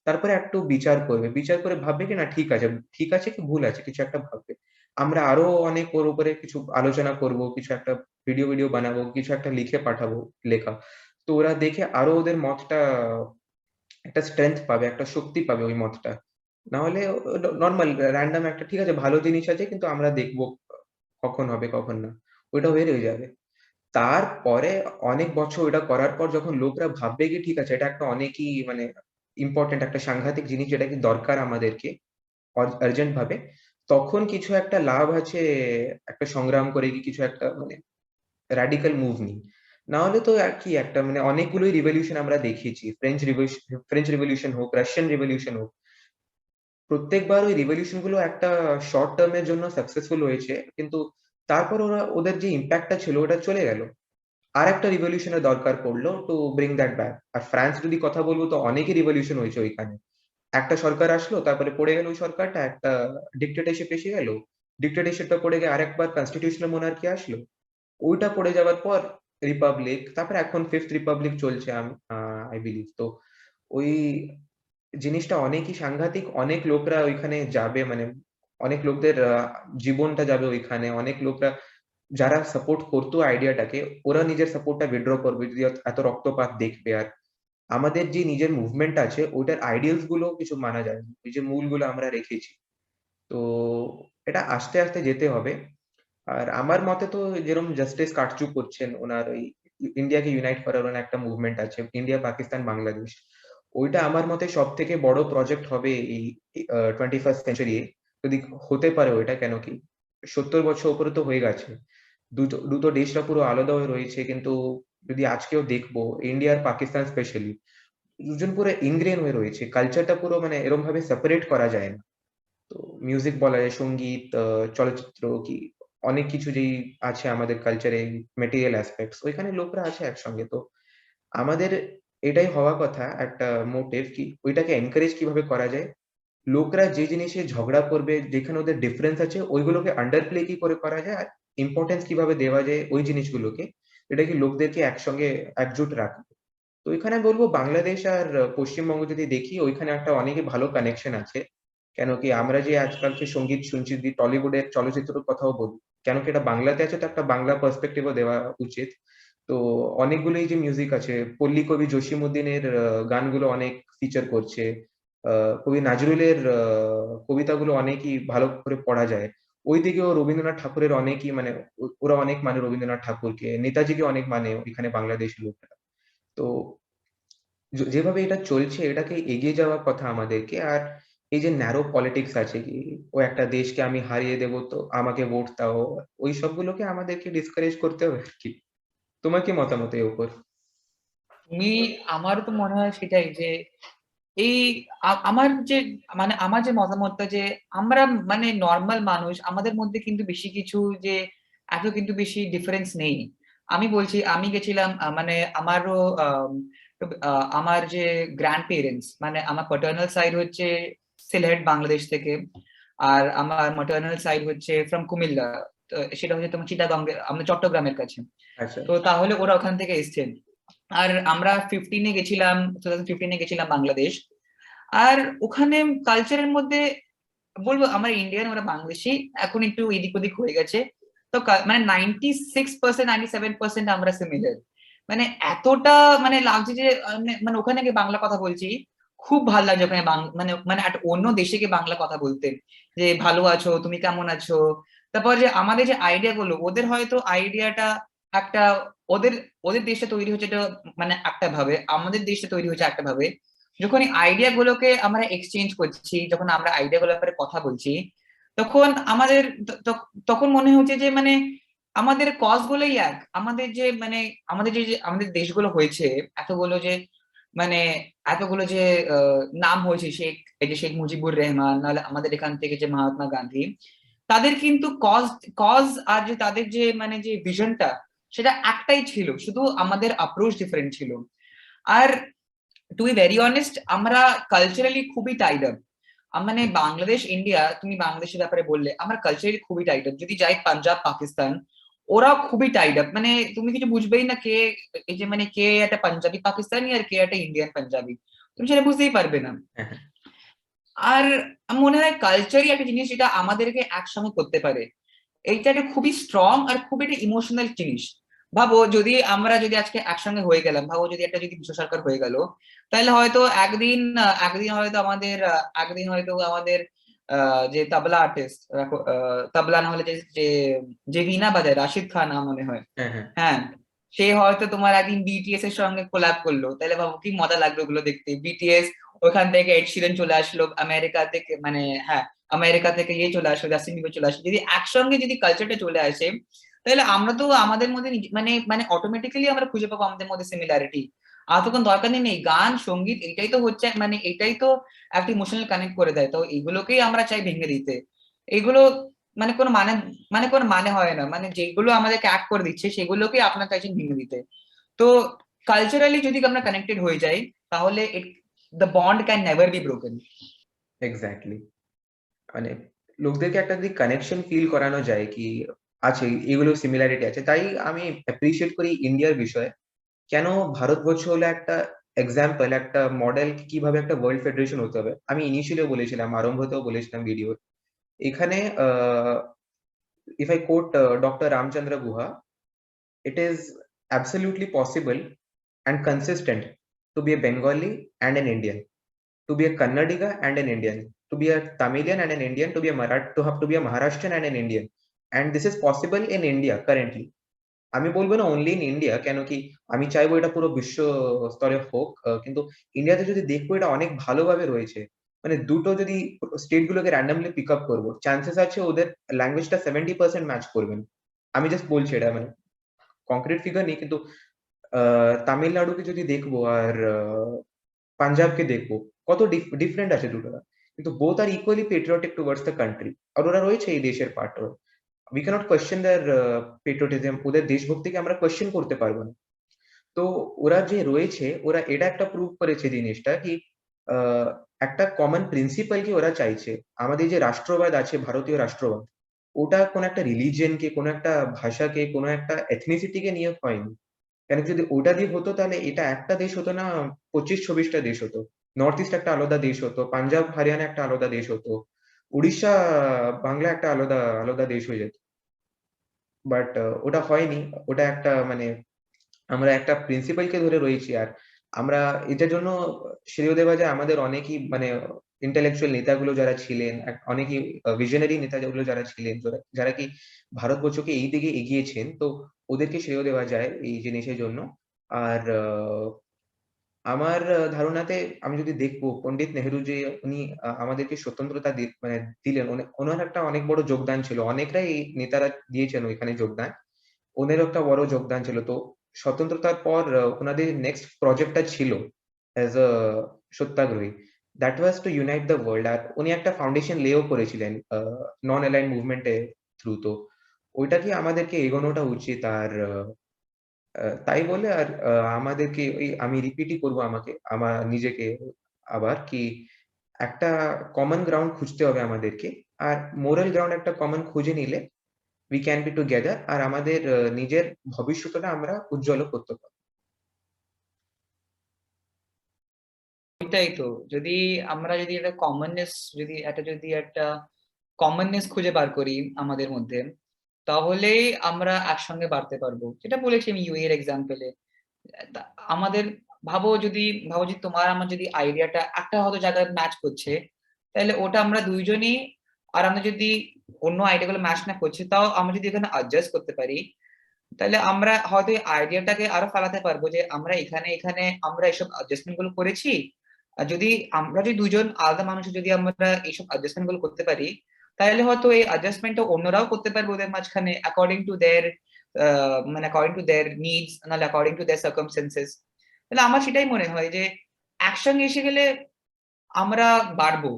Speaker 1: তারপরে একটু বিচার করবে, বিচার করে ভাববে কি না ঠিক আছে, ঠিক আছে কি ভুল আছে, কিছু একটা ভাববে। আমরা আরো অনেক ওর উপরে কিছু আলোচনা করব, কিছু একটা ভিডিও বানাবো, কিছু একটা লিখে পাঠাবো, লেখা। তো ওরা দেখে আরো ওদের মতটা একটা স্ট্রেংথ পাবে, একটা শক্তি পাবে ওই মতটা। না হলে নরমাল র‍্যান্ডম একটা ঠিক আছে ভালো জিনিস আছে কিন্তু আমরা দেখব কখন হবে কখন না। ওইটা হয়ে রয়ে যাবে। তারপরে অনেক বছর ওটা করার পর যখন লোকরা ভাববে কি ঠিক আছে এটা একটা অনেকই মানে ইম্পোর্টেন্ট একটা সাংঘাতিক জিনিস যেটা কি দরকার আমাদেরকে আর্জেন্ট ভাবে, তখন কিছু একটা লাভ আছে একটা সংগ্রাম করে কি কিছু একটা মানে র‍্যাডিক্যাল মুভ নিই। না হলে তো কি একটা মানে অনেকগুলোই রিভলিউশন আমরা দেখিয়েছি। ফ্রেঞ্চ রিভলিউশন হোক, রাশিয়ান রিভলিউশন হোক। প্রত্যেকবার ওই রিভলিউশন গুলো একটা শর্ট টার্মের জন্য সাকসেসফুল হয়েছে, কিন্তু তারপর ওদের যে ইম্প্যাক্টটা ছিল ওটা চলে গেল। আর একটা রিভলিউশনের দরকার পড়লো টু ব্রিং দ্যাট ব্যাক। আর ফ্রান্স যদি কথা বলবো তো অনেকই রিভলিউশন হয়েছে ওইখানে। একটা সরকার আসলো, তারপরে পড়ে গেল ওই সরকারটা, একটা ডিক্টেটরশিপ এসে গেল, ডিক্টেটরশিপটা পড়ে গিয়ে আরেকবার কনস্টিটিউশনাল মোনার্কি আসলো, ওইটা পড়ে যাওয়ার পর রিপাবলিক, তারপরে এখন ফিফথ রিপাবলিক চলছে আই বিলিভ। তো ওই জিনিসটা অনেকই সাংঘাতিক, অনেক লোকরা ওইখানে যাবে, মানে অনেক লোকদের জীবনটা যাবে ওইখানে, অনেক লোকরা যারা সাপোর্ট করতো আইডিয়াটাকে ওরা নিজের সাপোর্টটা উইথড্র করবে যদি এত রক্তপাত দেখবে। আর আমাদের যে নিজের মুভমেন্ট আছে ওইটার আইডিয়ালস গুলো কিছু মানা যায় না, ওই যে মূলগুলো আমরা রেখেছি। তো এটা আস্তে আস্তে যেতে হবে। আর আমার মতে তো যেরকম জাস্টিস কাটচু করছেন ওনার ওই ইন্ডিয়াকে ইউনাইট করার ওনার একটা মুভমেন্ট আছে, ইন্ডিয়া পাকিস্তান বাংলাদেশ, ওইটা আমার মতে সব থেকে বড় প্রজেক্ট হবে এই 21st সেঞ্চুরি। যদি হতে পারে ওইটা, কেন কি 70 বছর উপরে তো হয়ে গেছে, দুটো দুটো দেশটা পুরো আলাদা হয়ে রয়েছে, কিন্তু যদি আজকেও দেখবো ইন্ডিয়া আর পাকিস্তান স্পেশালি দুজন পুরো ইনগ্রেন হয়ে রয়েছে, কালচারটা পুরো মানে এরকম ভাবে সেপারেট করা যায় না। তো মিউজিক বলা যায়, সঙ্গীত, চলচ্চিত্র কি অনেক কিছু যেই আছে আমাদের কালচারে, মেটেরিয়াল অ্যাসপেক্টস ওইখানে লোকরা আছে একসঙ্গে। তো আমাদের এটাই হওয়া কথা, একটা মোটিভ কি ওইটাকে এনকারেজ কিভাবে করা যায়, লোকরা যে জিনিসে ঝগড়া করবে যেখানে ওদের ডিফারেন্স আছে ওইগুলোকে আন্ডার প্লে কি করে করা যায়, আর ইম্পর্টেন্স কিভাবে দেওয়া যায় ওই জিনিসগুলোকে, এটা কি লোকদেরকে একসঙ্গে একজোট রাখবে। তো এখানে বলবো বাংলাদেশ আর পশ্চিমবঙ্গ যদি দেখি ওইখানে একটা অনেকই ভালো কানেকশন আছে। কেন কি আমরা যে আজকালকে সঙ্গীত শুনছি, যদি টলিউডের চলচ্চিত্রের কথাও বলি, কেন কি এটা বাংলাতে আছে তো একটা বাংলা পার্সপেক্টিভও দেওয়া উচিত। তো অনেকগুলোই যে মিউজিক আছে, পল্লী কবি জসিমউদ্দিনের গানগুলো অনেক ফিচার করছে, কবি নজরুলের কবিতাগুলো অনেকই ভালো করে পড়া যায়। ওইদিকেও রবীন্দ্রনাথ ঠাকুরের অনেকই মানে ওরা অনেক মানে রবীন্দ্রনাথ ঠাকুরকে, নেতাজিকে অনেক মানে এখানে বাংলাদেশের লোকেরা। তো যেভাবে এটা চলছে এটাকে এগিয়ে যাওয়ার কথা আমাদেরকে। আর এই যে ন্যারো পলিটিক্স আছে কি, ও একটা দেশকে আমি হারিয়ে দেবো তো আমাকে ভোট দাও, ওই সবগুলোকে আমাদেরকে ডিসকারেজ করতে হবে আর কি। তোমার কি মতামত এর উপর?
Speaker 2: তুমি, আমার তো মনে হয় সেটাই যে এই আমার যে মানে আমার যে মতামতটা যে আমরা মানে নর্মাল মানুষ, আমাদের মধ্যে কিন্তু বেশি কিছু যে এত কিন্তু বেশি ডিফারেন্স নেই। আমি বলছি, আমি গেছিলাম মানে আমারও আমার যে গ্র্যান্ড পেরেন্টস মানে আমার পাটার্নাল সাইড হচ্ছে সিলেট বাংলাদেশ থেকে, আর আমার মাটার্নাল সাইড হচ্ছে ফ্রম কুমিল্লা। তো সেটা হচ্ছে তোমার চিটাগং, আমাদের চট্টগ্রামের কাছে।
Speaker 1: আচ্ছা।
Speaker 2: তো তাহলে ওরা ওখান থেকে এসছেন। আর আমরা 2015 গেছিলাম বাংলাদেশ। আর ওখানে কালচারের মধ্যে বলবো আমরা ইন্ডিয়ান, ওরা বাংলাদেশি, এখন একটু এদিক ওদিক হয়ে গেছে। তো মানে 96%, 97% আমরা সিমিলার। মানে এতটা মানে লাগছে যে মানে ওখানে গিয়ে বাংলা কথা বলছি, খুব ভালো লাগছে ওখানে মানে মানে একটা অন্য দেশে গিয়ে বাংলা কথা বলতে, যে ভালো আছো, তুমি কেমন আছো। তারপর যে আমাদের যে আইডিয়া গুলো, ওদের হয়তো আইডিয়াটা একটা, ওদের ওদের দেশে তৈরি হচ্ছে এটা মানে একটা ভাবে, আমাদের দেশে তৈরি হচ্ছে একটা ভাবে। যখন এই আইডিয়া গুলোকে আমরা এক্সচেঞ্জ করছি, যখন আমরা আইডিয়া গুলোর ব্যাপারে কথা বলছি, তখন আমাদের তখন মনে হচ্ছে যে মানে আমাদের কজ গুলোই এক, আমাদের যে মানে আমাদের যে আমাদের দেশগুলো হয়েছে, এতগুলো যে মানে এতগুলো যে নাম হয়েছে, শেখ, এই যে শেখ মুজিবুর রহমান, নাহলে আমাদের এখান থেকে যে মহাত্মা গান্ধী, তাদের কিন্তু কজ কজ আর যে তাদের যে মানে যে ভিশনটা, সেটা একটাই ছিল, শুধু আমাদের অ্যাপ্রোচ ডিফারেন্ট ছিল। আর টু বি ভেরি অনেস্ট, আমরা কালচারালি খুবই টাইড আপ। মানে বাংলাদেশ ইন্ডিয়া, তুমি বাংলাদেশের ব্যাপারে বললে, আমরা কালচারালি খুবই টাইড আপ। যদি যাই পাঞ্জাব পাকিস্তান, ওরা খুবই টাইড আপ, মানে তুমি কিছু বুঝবেই না কে এই যে মানে কে একটা পাঞ্জাবি পাকিস্তানি আর কে একটা ইন্ডিয়ান পাঞ্জাবি, তুমি সেটা বুঝতেই পারবে না।
Speaker 1: হ্যাঁ, হ্যাঁ।
Speaker 2: আর আমার মনে হয় কালচারই একটা জিনিস যেটা আমাদেরকে একসঙ্গে করতে পারে। এইটা একটা খুবই স্ট্রং আর খুবই একটা ইমোশনাল জিনিস। ভাবো যদি আমরা যদি আজকে একসঙ্গে হয়ে গেলাম, ভাবো যদি একটা যদি বিশ্ব সরকার হয়ে গেল, তাহলে হয়তো একদিন হয়তো আমাদের একদিন হয়তো আমাদের যে তবলা আর্টিস্ট, তবলা না হলে যে যে যে বীণা বাজায় রাশিদ খান আমার মনে হয়,
Speaker 1: হ্যাঁ, হ্যাঁ।
Speaker 2: হ্যাঁ, সে হয়তো তোমার একদিন বিটিএস এর সঙ্গে কোলাব করলো, তাহলে ভাবো কি মজা লাগবে ওগুলো দেখতে। বিটিএস ওখান থেকে এড শিরান চলে আসলো আমেরিকা থেকে, মানে হ্যাঁ, আমেরিকা থেকে ইয়ে চলে আসলো, জাস্টিন বিবার চলে আসলো, যদি একসঙ্গে যদি কালচারটা চলে আসে, তাহলে আমরা তো আমাদের মধ্যে মানে মানে অটোমেটিক্যালি আমরা খুঁজে পাবো আমাদের মধ্যে সিমিলারিটি। আর তো কোনো দরকার নেই, গান সঙ্গীত এটাই তো হচ্ছে, মানে এটাই তো একটা ইমোশনাল কানেক্ট করে দেয়, তো এগুলোকেই আমরা চাই ভেঙে দিতে। এগুলো মানে কোনো মানে, মানে কোনো মানে হয় না, মানে যেগুলো আমাদেরকে অ্যাক্ট করে দিচ্ছে সেগুলোকেই আপনার চাইছেন ভেঙে দিতে। তো কালচারালি যদি আমরা কানেক্টেড হয়ে যাই, তাহলে the bond can never be broken.
Speaker 1: Exactly, মানে লোকদেরকে একটা যদি কানেকশন ফিল করানো যায় কি আছে, এগুলো সিমিলারিটি আছে, তাই আমি অ্যাপ্রিসিয়েট করি ইন্ডিয়ার বিষয়ে। কেন ভারতবর্ষ হলো একটা এক্সাম্পল, একটা মডেল কিভাবে একটা ওয়ার্ল্ড ফেডারেশন হতে হবে। আমি ইনিশিয়ালিও বলেছিলাম, আরম্ভতেও বলেছিলাম ভিডিওর, এখানে if I quote Dr. Ramchandra Guha, it is absolutely possible and consistent to be a Bengali and an Indian, to be a Kannadiga and an Indian, to be a Tamilian and an Indian, to be a Maharashtrian and an Indian. And this is possible in India currently. আমি বলবো না only in India, কেন কি আমি চাইবো এটা পুরো বিশ্ব স্তরে হোক, কিন্তু ইন্ডিয়াতে যদি দেখবো এটা অনেক ভালোভাবে রয়েছে। মানে দুটো যদি স্টেট গুলোকে র্যান্ডমলি পিক আপ করবো, চান্সেস আছে ওদের ল্যাঙ্গুয়েজটা 70% ম্যাচ করবেন। আমি জাস্ট বলছি, এটা মানে কংক্রিট ফিগার নেই, কিন্তু তামিলনাড়ুকে যদি দেখবো আর পাঞ্জাবকে দেখবো, কত ডিফারেন্ট আছে দুটো, কিন্তু বোথ আর equally patriotic towards the country, আর ওরা রয়েছে এই দেশের part. We can't question their patriotism, ওদের দেশভক্তিকে আমরা কোয়েশ্চেন করতে পারবো না। তো ওরা যে রয়েছে, ওরা এটা একটা প্রুভ করেছে জিনিসটা কি আহ, একটা কমন প্রিন্সিপাল কি ওরা চাইছে। আমাদের যে রাষ্ট্রবাদ আছে, ভারতীয় রাষ্ট্রবাদ, ওটা কোন একটা রিলিজিয়নকে, কোন একটা ভাষাকে, কোন একটা এথনিসিটিকে নিয়ে হয়নি। কেন কি যদি ওটা দিয়ে হতো তাহলে এটা একটা দেশ হতো না, 25-26টা দেশ হতো। নর্থ ইস্ট একটা আলাদা দেশ হতো, পাঞ্জাব হরিয়ানা একটা আলাদা দেশ হতো, উড়িষ্যা বাংলা একটা আলাদা আলাদা দেশ হয়ে যেত। বাট ওটা হয়নি। ওটা একটা মানে আমরা একটা প্রিন্সিপালকে ধরে রয়েছি। আর আমরা এটার জন্য শ্রেয় দেওয়া যায় আমাদের অনেকই, মানে ইন্টেলেকচুয়াল নেতাগুলো যারা ছিলেন, অনেকই ভিশনারি নেতাগুলো যারা ছিলেন, যারা কি ভারতবর্ষকে এই দিকে এগিয়েছেন, তো ওদেরকে শ্রেয় দেওয়া যায় এই জিনিসের জন্য। আর আমার ধারণাতে আমি যদি দেখবো পন্ডিত নেহেরু যে উনি আমাদেরকে স্বতন্ত্রতা মানে দিলেন, ওনার একটা অনেক বড় যোগদান ছিল। অনেকরাই এই নেতারা দিয়েছেন ওইখানে যোগদান, ওনারও একটা বড় যোগদান ছিল। তো স্বতন্ত্রতার পর ওনাদের নেক্সট প্রজেক্টটা ছিল অ্যাজ আ সত্যাগ্রহী, that was to unite the world. আর উনি একটা ফাউন্ডেশন লেও করেছিলেন নন অ্যালাইন মুভমেন্টের থ্রু। তো ওইটা কি আমাদেরকে এগোনোটা উচিত। আর তাই বলে আর আমাদেরকে ওই আমি রিপিটই করবো আমাকে, আমার নিজেকে আবার কি একটা কমন গ্রাউন্ড খুঁজতে হবে আমাদেরকে। আর মোরাল গ্রাউন্ড একটা কমন খুঁজে নিলে উই ক্যান বি টুগেদার, আর আমাদের নিজের ভবিষ্যৎটা আমরা উজ্জ্বল করতে পারবো।
Speaker 2: ওইটাই তো, যদি আমরা যদি একটা কমননেস, যদি একটা কমননেস খুঁজে বার করি আমাদের মধ্যে, তাহলেই আমরা একসঙ্গে বাড়তে পারবো। যেটা বলেছি আমি ইউ এর এক্সাম্পলে, আমাদের ভাবো যদি তোমার আমার যদি আইডিয়াটা একটা হয়তো জায়গায় ম্যাচ করছে, তাহলে ওটা আমরা দুইজনই, আর আমরা যদি অন্য আইডিয়া গুলো ম্যাচ না করছে তাও আমরা যদি এখানে অ্যাডজাস্ট করতে পারি, তাহলে আমরা হয়তো এই আইডিয়াটাকে আরো ফালাতে পারবো যে আমরা এখানে এখানে আমরা এইসব অ্যাডজাস্টমেন্ট গুলো করেছি। আর যদি আমরা যদি দুজন আলাদা মানুষ যদি আমরা এইসব অ্যাডজাস্টমেন্ট গুলো করতে পারি, তাহলে হয়তো এই অ্যাডজাস্টমেন্টটা অন্যরাও করতে পারবে ওদের মাঝখানে, অ্যাকর্ডিং টু দেয়ার মানে অ্যাকর্ডিং টু দেয়ার নিডস, নাহলে অ্যাকর্ডিং টু দেয়ার সার্কামস্টেন্সেস। তাহলে আমার সেটাই মনে হয় যে একসঙ্গে এসে গেলে আমরা বাড়বো,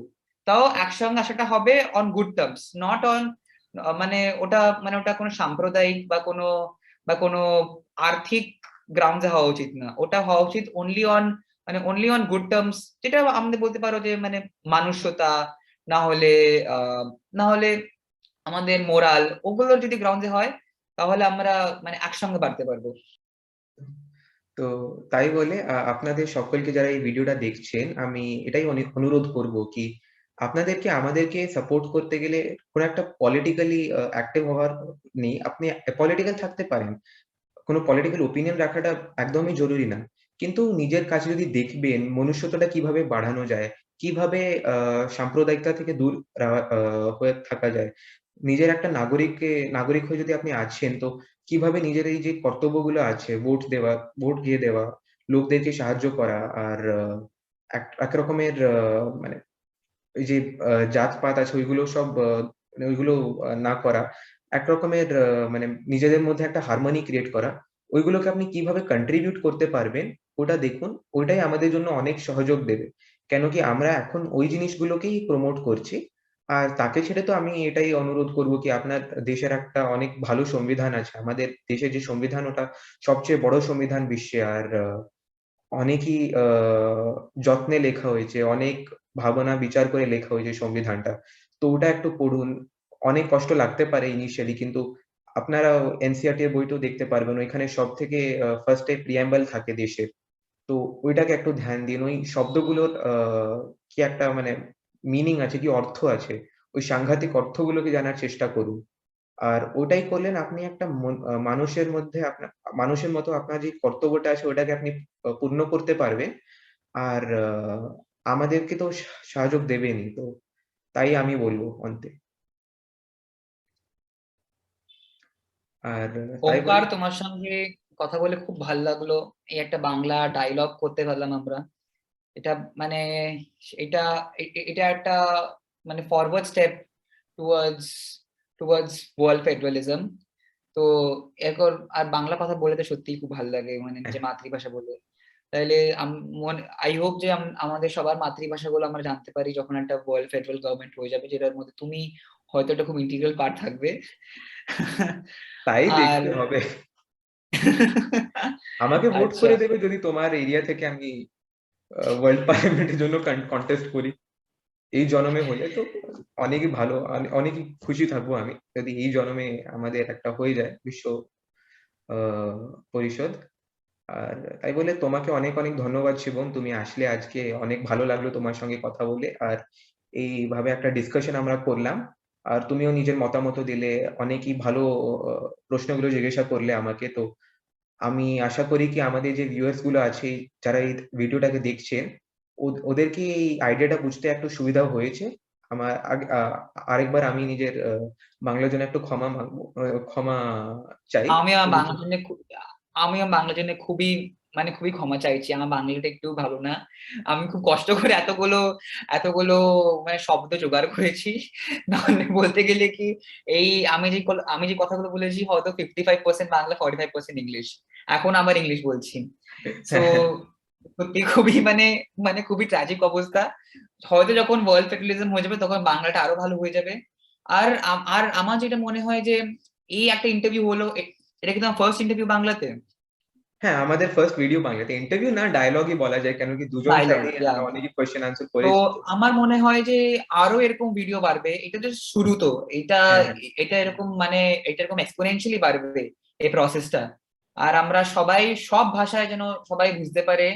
Speaker 2: তাও একসঙ্গে আসাটা হবে on good terms, not on ওটা কোনো সাম্প্রদায়িক বা কোনো আর্থিক গ্রাউন্ডে হওয়া উচিত না। ওটা হওয়া উচিত অনলি অন গুড টার্মস, যেটা আমাদের বলতে পারো যে মানে মানুষ্যতা, না হলে আহ না হলে আমাদের মোরাল, ওগুলোর যদি গ্রাউন্ডে হয়, তাহলে আমরা মানে একসঙ্গে বাড়তে পারবো।
Speaker 1: তো তাই বলে আপনাদের সকলকে যারা এই ভিডিওটা দেখছেন, আমি এটাই অনেক অনুরোধ করব কি আপনাদেরকে আমাদেরকে সাপোর্ট করতে গেলে কোন একটা পলিটিক্যালি অ্যাক্টিভ হওয়ার নেই। আপনি পলিটিক্যাল থাকতে পারেন, কোনো পলিটিক্যাল ওপিনিয়ন রাখাটা একদমই জরুরি না, কিন্তু নিজের কাছে যদি দেখবেন মনুষ্যত্বটা কিভাবে বাড়ানো যায়, কিভাবে সাম্প্রদায়িকতা থেকে দূর হয়ে থাকা যায়, নিজের একটা নাগরিক হয়ে যদি আপনি আছেন, তো কিভাবে নিজের এই যে কর্তব্যগুলো আছে, ভোট দেওয়া, ভোট দিয়ে দেওয়া, লোকদেরকে সাহায্য করা, আর এক রকমের মানে ওই যে জাতপাত আছে ওইগুলো সব মানে ওইগুলো না করা, এক রকমের মানে নিজেদের মধ্যে একটা হারমোনি ক্রিয়েট করা, ওইগুলোকে আপনি কিভাবে কন্ট্রিবিউট করতে পারবেন, ওটা দেখুন, ওইটাই আমাদের জন্য অনেক সহযোগ দেবে। কেন কি আমরা এখন ওই জিনিসগুলোকেই প্রমোট করছি। আর তাকে ছেড়ে তো আমি এটাই অনুরোধ করব কি আপনার দেশের একটা অনেক ভালো সংবিধান আছে। আমাদের দেশের যে সংবিধান ওটা সবচেয়ে বড় সংবিধান বিশ্বে। আর অনেকই যত্নে লেখা হয়েছে, অনেক ভাবনা বিচার করে লেখা হয়েছে সংবিধানটা। তো ওটা একটু পড়ুন। অনেক কষ্ট লাগতে পারে ইনিশিয়ালি, কিন্তু আপনারা এনসিইআরটি এর বইটাও দেখতে পারবেন। ওইখানে সবথেকে ফার্স্ট এ প্রিঅ্যাম্বল থাকে দেশের। তো ওইটাকে একটু ধ্যান দিন। ওই শব্দগুলোর কি একটা মানে মিনিং আছে, কি অর্থ আছে, ওই সাংঘাতিক অর্থগুলোকে জানার চেষ্টা করুন। আর ওটাই করলেন আপনি একটা মানুষের মধ্যে মানুষের মতো আপনার যে কর্তব্যটা আছে ওটাকে আপনি পূর্ণ করতে পারবেন। আর আমাদেরকে তো সাহায্য দেবেনই। তো তাই আমি বলব অন্তে। আর তাই বলে
Speaker 2: ওমকার, তোমার সঙ্গে কথা বলে খুব ভালো লাগলো। এই একটা বাংলা ডায়লগ করতে পারলাম আমরা। এটা মানে এটা এটা একটা মানে forward step towards towards world federalism. তো এরপর আর বাংলা কথা বলে তো সত্যিই খুব ভালো লাগে, মানে
Speaker 1: হ্যাঁ,
Speaker 2: নিজে মাতৃভাষা বলে। তাইলে আই হোপ যে আমাদের সবার মাতৃভাষাগুলো আমরা জানতে পারি যখন একটা ওয়ার্ল্ড ফেডারেল গভর্নমেন্ট হয়ে যাবে, যেটার মধ্যে তুমি হয়তো একটা খুব ইন্টিগ্রাল পার্ট থাকবে।
Speaker 1: তাই
Speaker 2: আর
Speaker 1: দেখতে হবে। আমাকে ভোট
Speaker 2: আচ্ছা,
Speaker 1: করে দেবে যদি তোমার এরিয়া থেকে আমি ওয়ার্ল্ড পার্লামেন্টের জন্য কন্টেস্ট করি। এই জন্মে হলে তো অনেকই ভালো। অনেকই খুশি থাকবো আমি যদি এই জন্মে আমাদের একটা হয়ে যায় বিশ্ব আহ, পরিষদ। আর তাই বলে তোমাকে অনেক অনেক ধন্যবাদ শিবম, তুমি আসলে আজকে অনেক ভালো লাগলো তোমার সঙ্গে কথা বলে। আর এইভাবে একটা ডিসকাশন আমরা করলাম। আর তুমিও নিজের মতামত দিলে, অনেকই ভালো প্রশ্নগুলো জিজ্ঞাসা করলে আমাকে। তো আমি আশা করি কি আমাদের যে ভিউয়ার্স গুলো আছে যারা এই ভিডিওটাকে দেখছে, ওদেরকে এই আইডিয়াটা বুঝতে একটু সুবিধা হয়েছে। আমার আরেকবার আমি নিজের বাংলার জন্য একটু ক্ষমা চাই।
Speaker 2: আমি আমার
Speaker 1: তুমি
Speaker 2: বাংলার জন্য আমি আমার বাংলার জন্য খুবই মানে খুবই ক্ষমা চাইছি। আমার বাংলাটা একটু ভালো না। আমি খুব কষ্ট করে এতগুলো এতগুলো মানে শব্দ জোগাড় করেছি। নাহলে বলতে গেলে কি, এই আমি যে কথাগুলো বলেছি হয়তো 55% বাংলা, 45% ইংলিশ। এখন আবার ইংলিশ বলছি। সো সত্যি খুবই মানে মানে খুবই ট্র্যাজিক অবস্থা। হয়তো যখন ওয়ার্ল্ড ফেডারেলিজম হয়ে যাবে তখন বাংলাটা আরো ভালো হয়ে যাবে। আর আমার যেটা মনে হয় যে এই একটা ইন্টারভিউ হলো, এটা কি তোমার ফার্স্ট ইন্টারভিউ বাংলাতে?
Speaker 1: হ্যাঁ, আমাদের ফার্স্ট ভিডিও বাংলাতে, ইন্টারভিউ না ডায়লগই বলা যায়, কেন কি দুজন
Speaker 2: ডায়লগ,
Speaker 1: সাইডে আমরা অনেকই কোয়েশ্চেন আনসার
Speaker 2: তো
Speaker 1: করেছি তো।
Speaker 2: আমার মনে হয় যে আরো এরকম ভিডিও বাড়বে। এটা তো শুরু, তো এটা
Speaker 1: হ্যাঁ, হ্যাঁ,
Speaker 2: এটা এরকম মানে এটা এরকম এক্সপোনেনশিয়ালি বাড়বে এই প্রসেসটা। আর আমরা সবাই সব ভাষায় যেন সবাই বুঝতে পারে,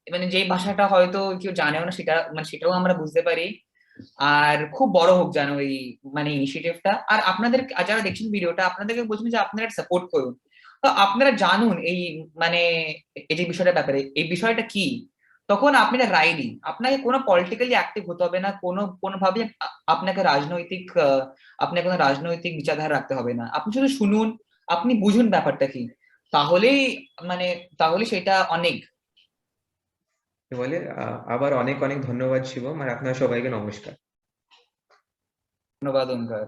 Speaker 2: মানে যেই ভাষাটা হয়তো কেউ জানেও না সেটা মানে সেটাও আমরা বুঝতে পারি। আর খুব বড় হোক যেন এই মানে ইনিশিয়েটিভটা। আর আপনাদের যারা দেখছেন ভিডিওটা, আপনাদেরকে বলছেন যে আপনারা সাপোর্ট করুন। তো আপনারা জানুন এই মানে এই যে বিষয়টার ব্যাপারে, এই বিষয়টা কি। তখন আপনারা রায় দিন। আপনাকে কোনো পলিটিক্যালি অ্যাক্টিভ হতে হবে না, কোনোভাবে আপনাকে আপনাকে কোনো রাজনৈতিক বিচারধারা রাখতে হবে না। আপনি শুধু শুনুন, আপনি বুঝুন ব্যাপারটা কি। তাহলেই মানে তাহলে সেটা অনেক।
Speaker 1: বলে আবার অনেক অনেক ধন্যবাদ শিবম, আর আপনার সবাইকে নমস্কার।
Speaker 2: ধন্যবাদ ওঙ্কার।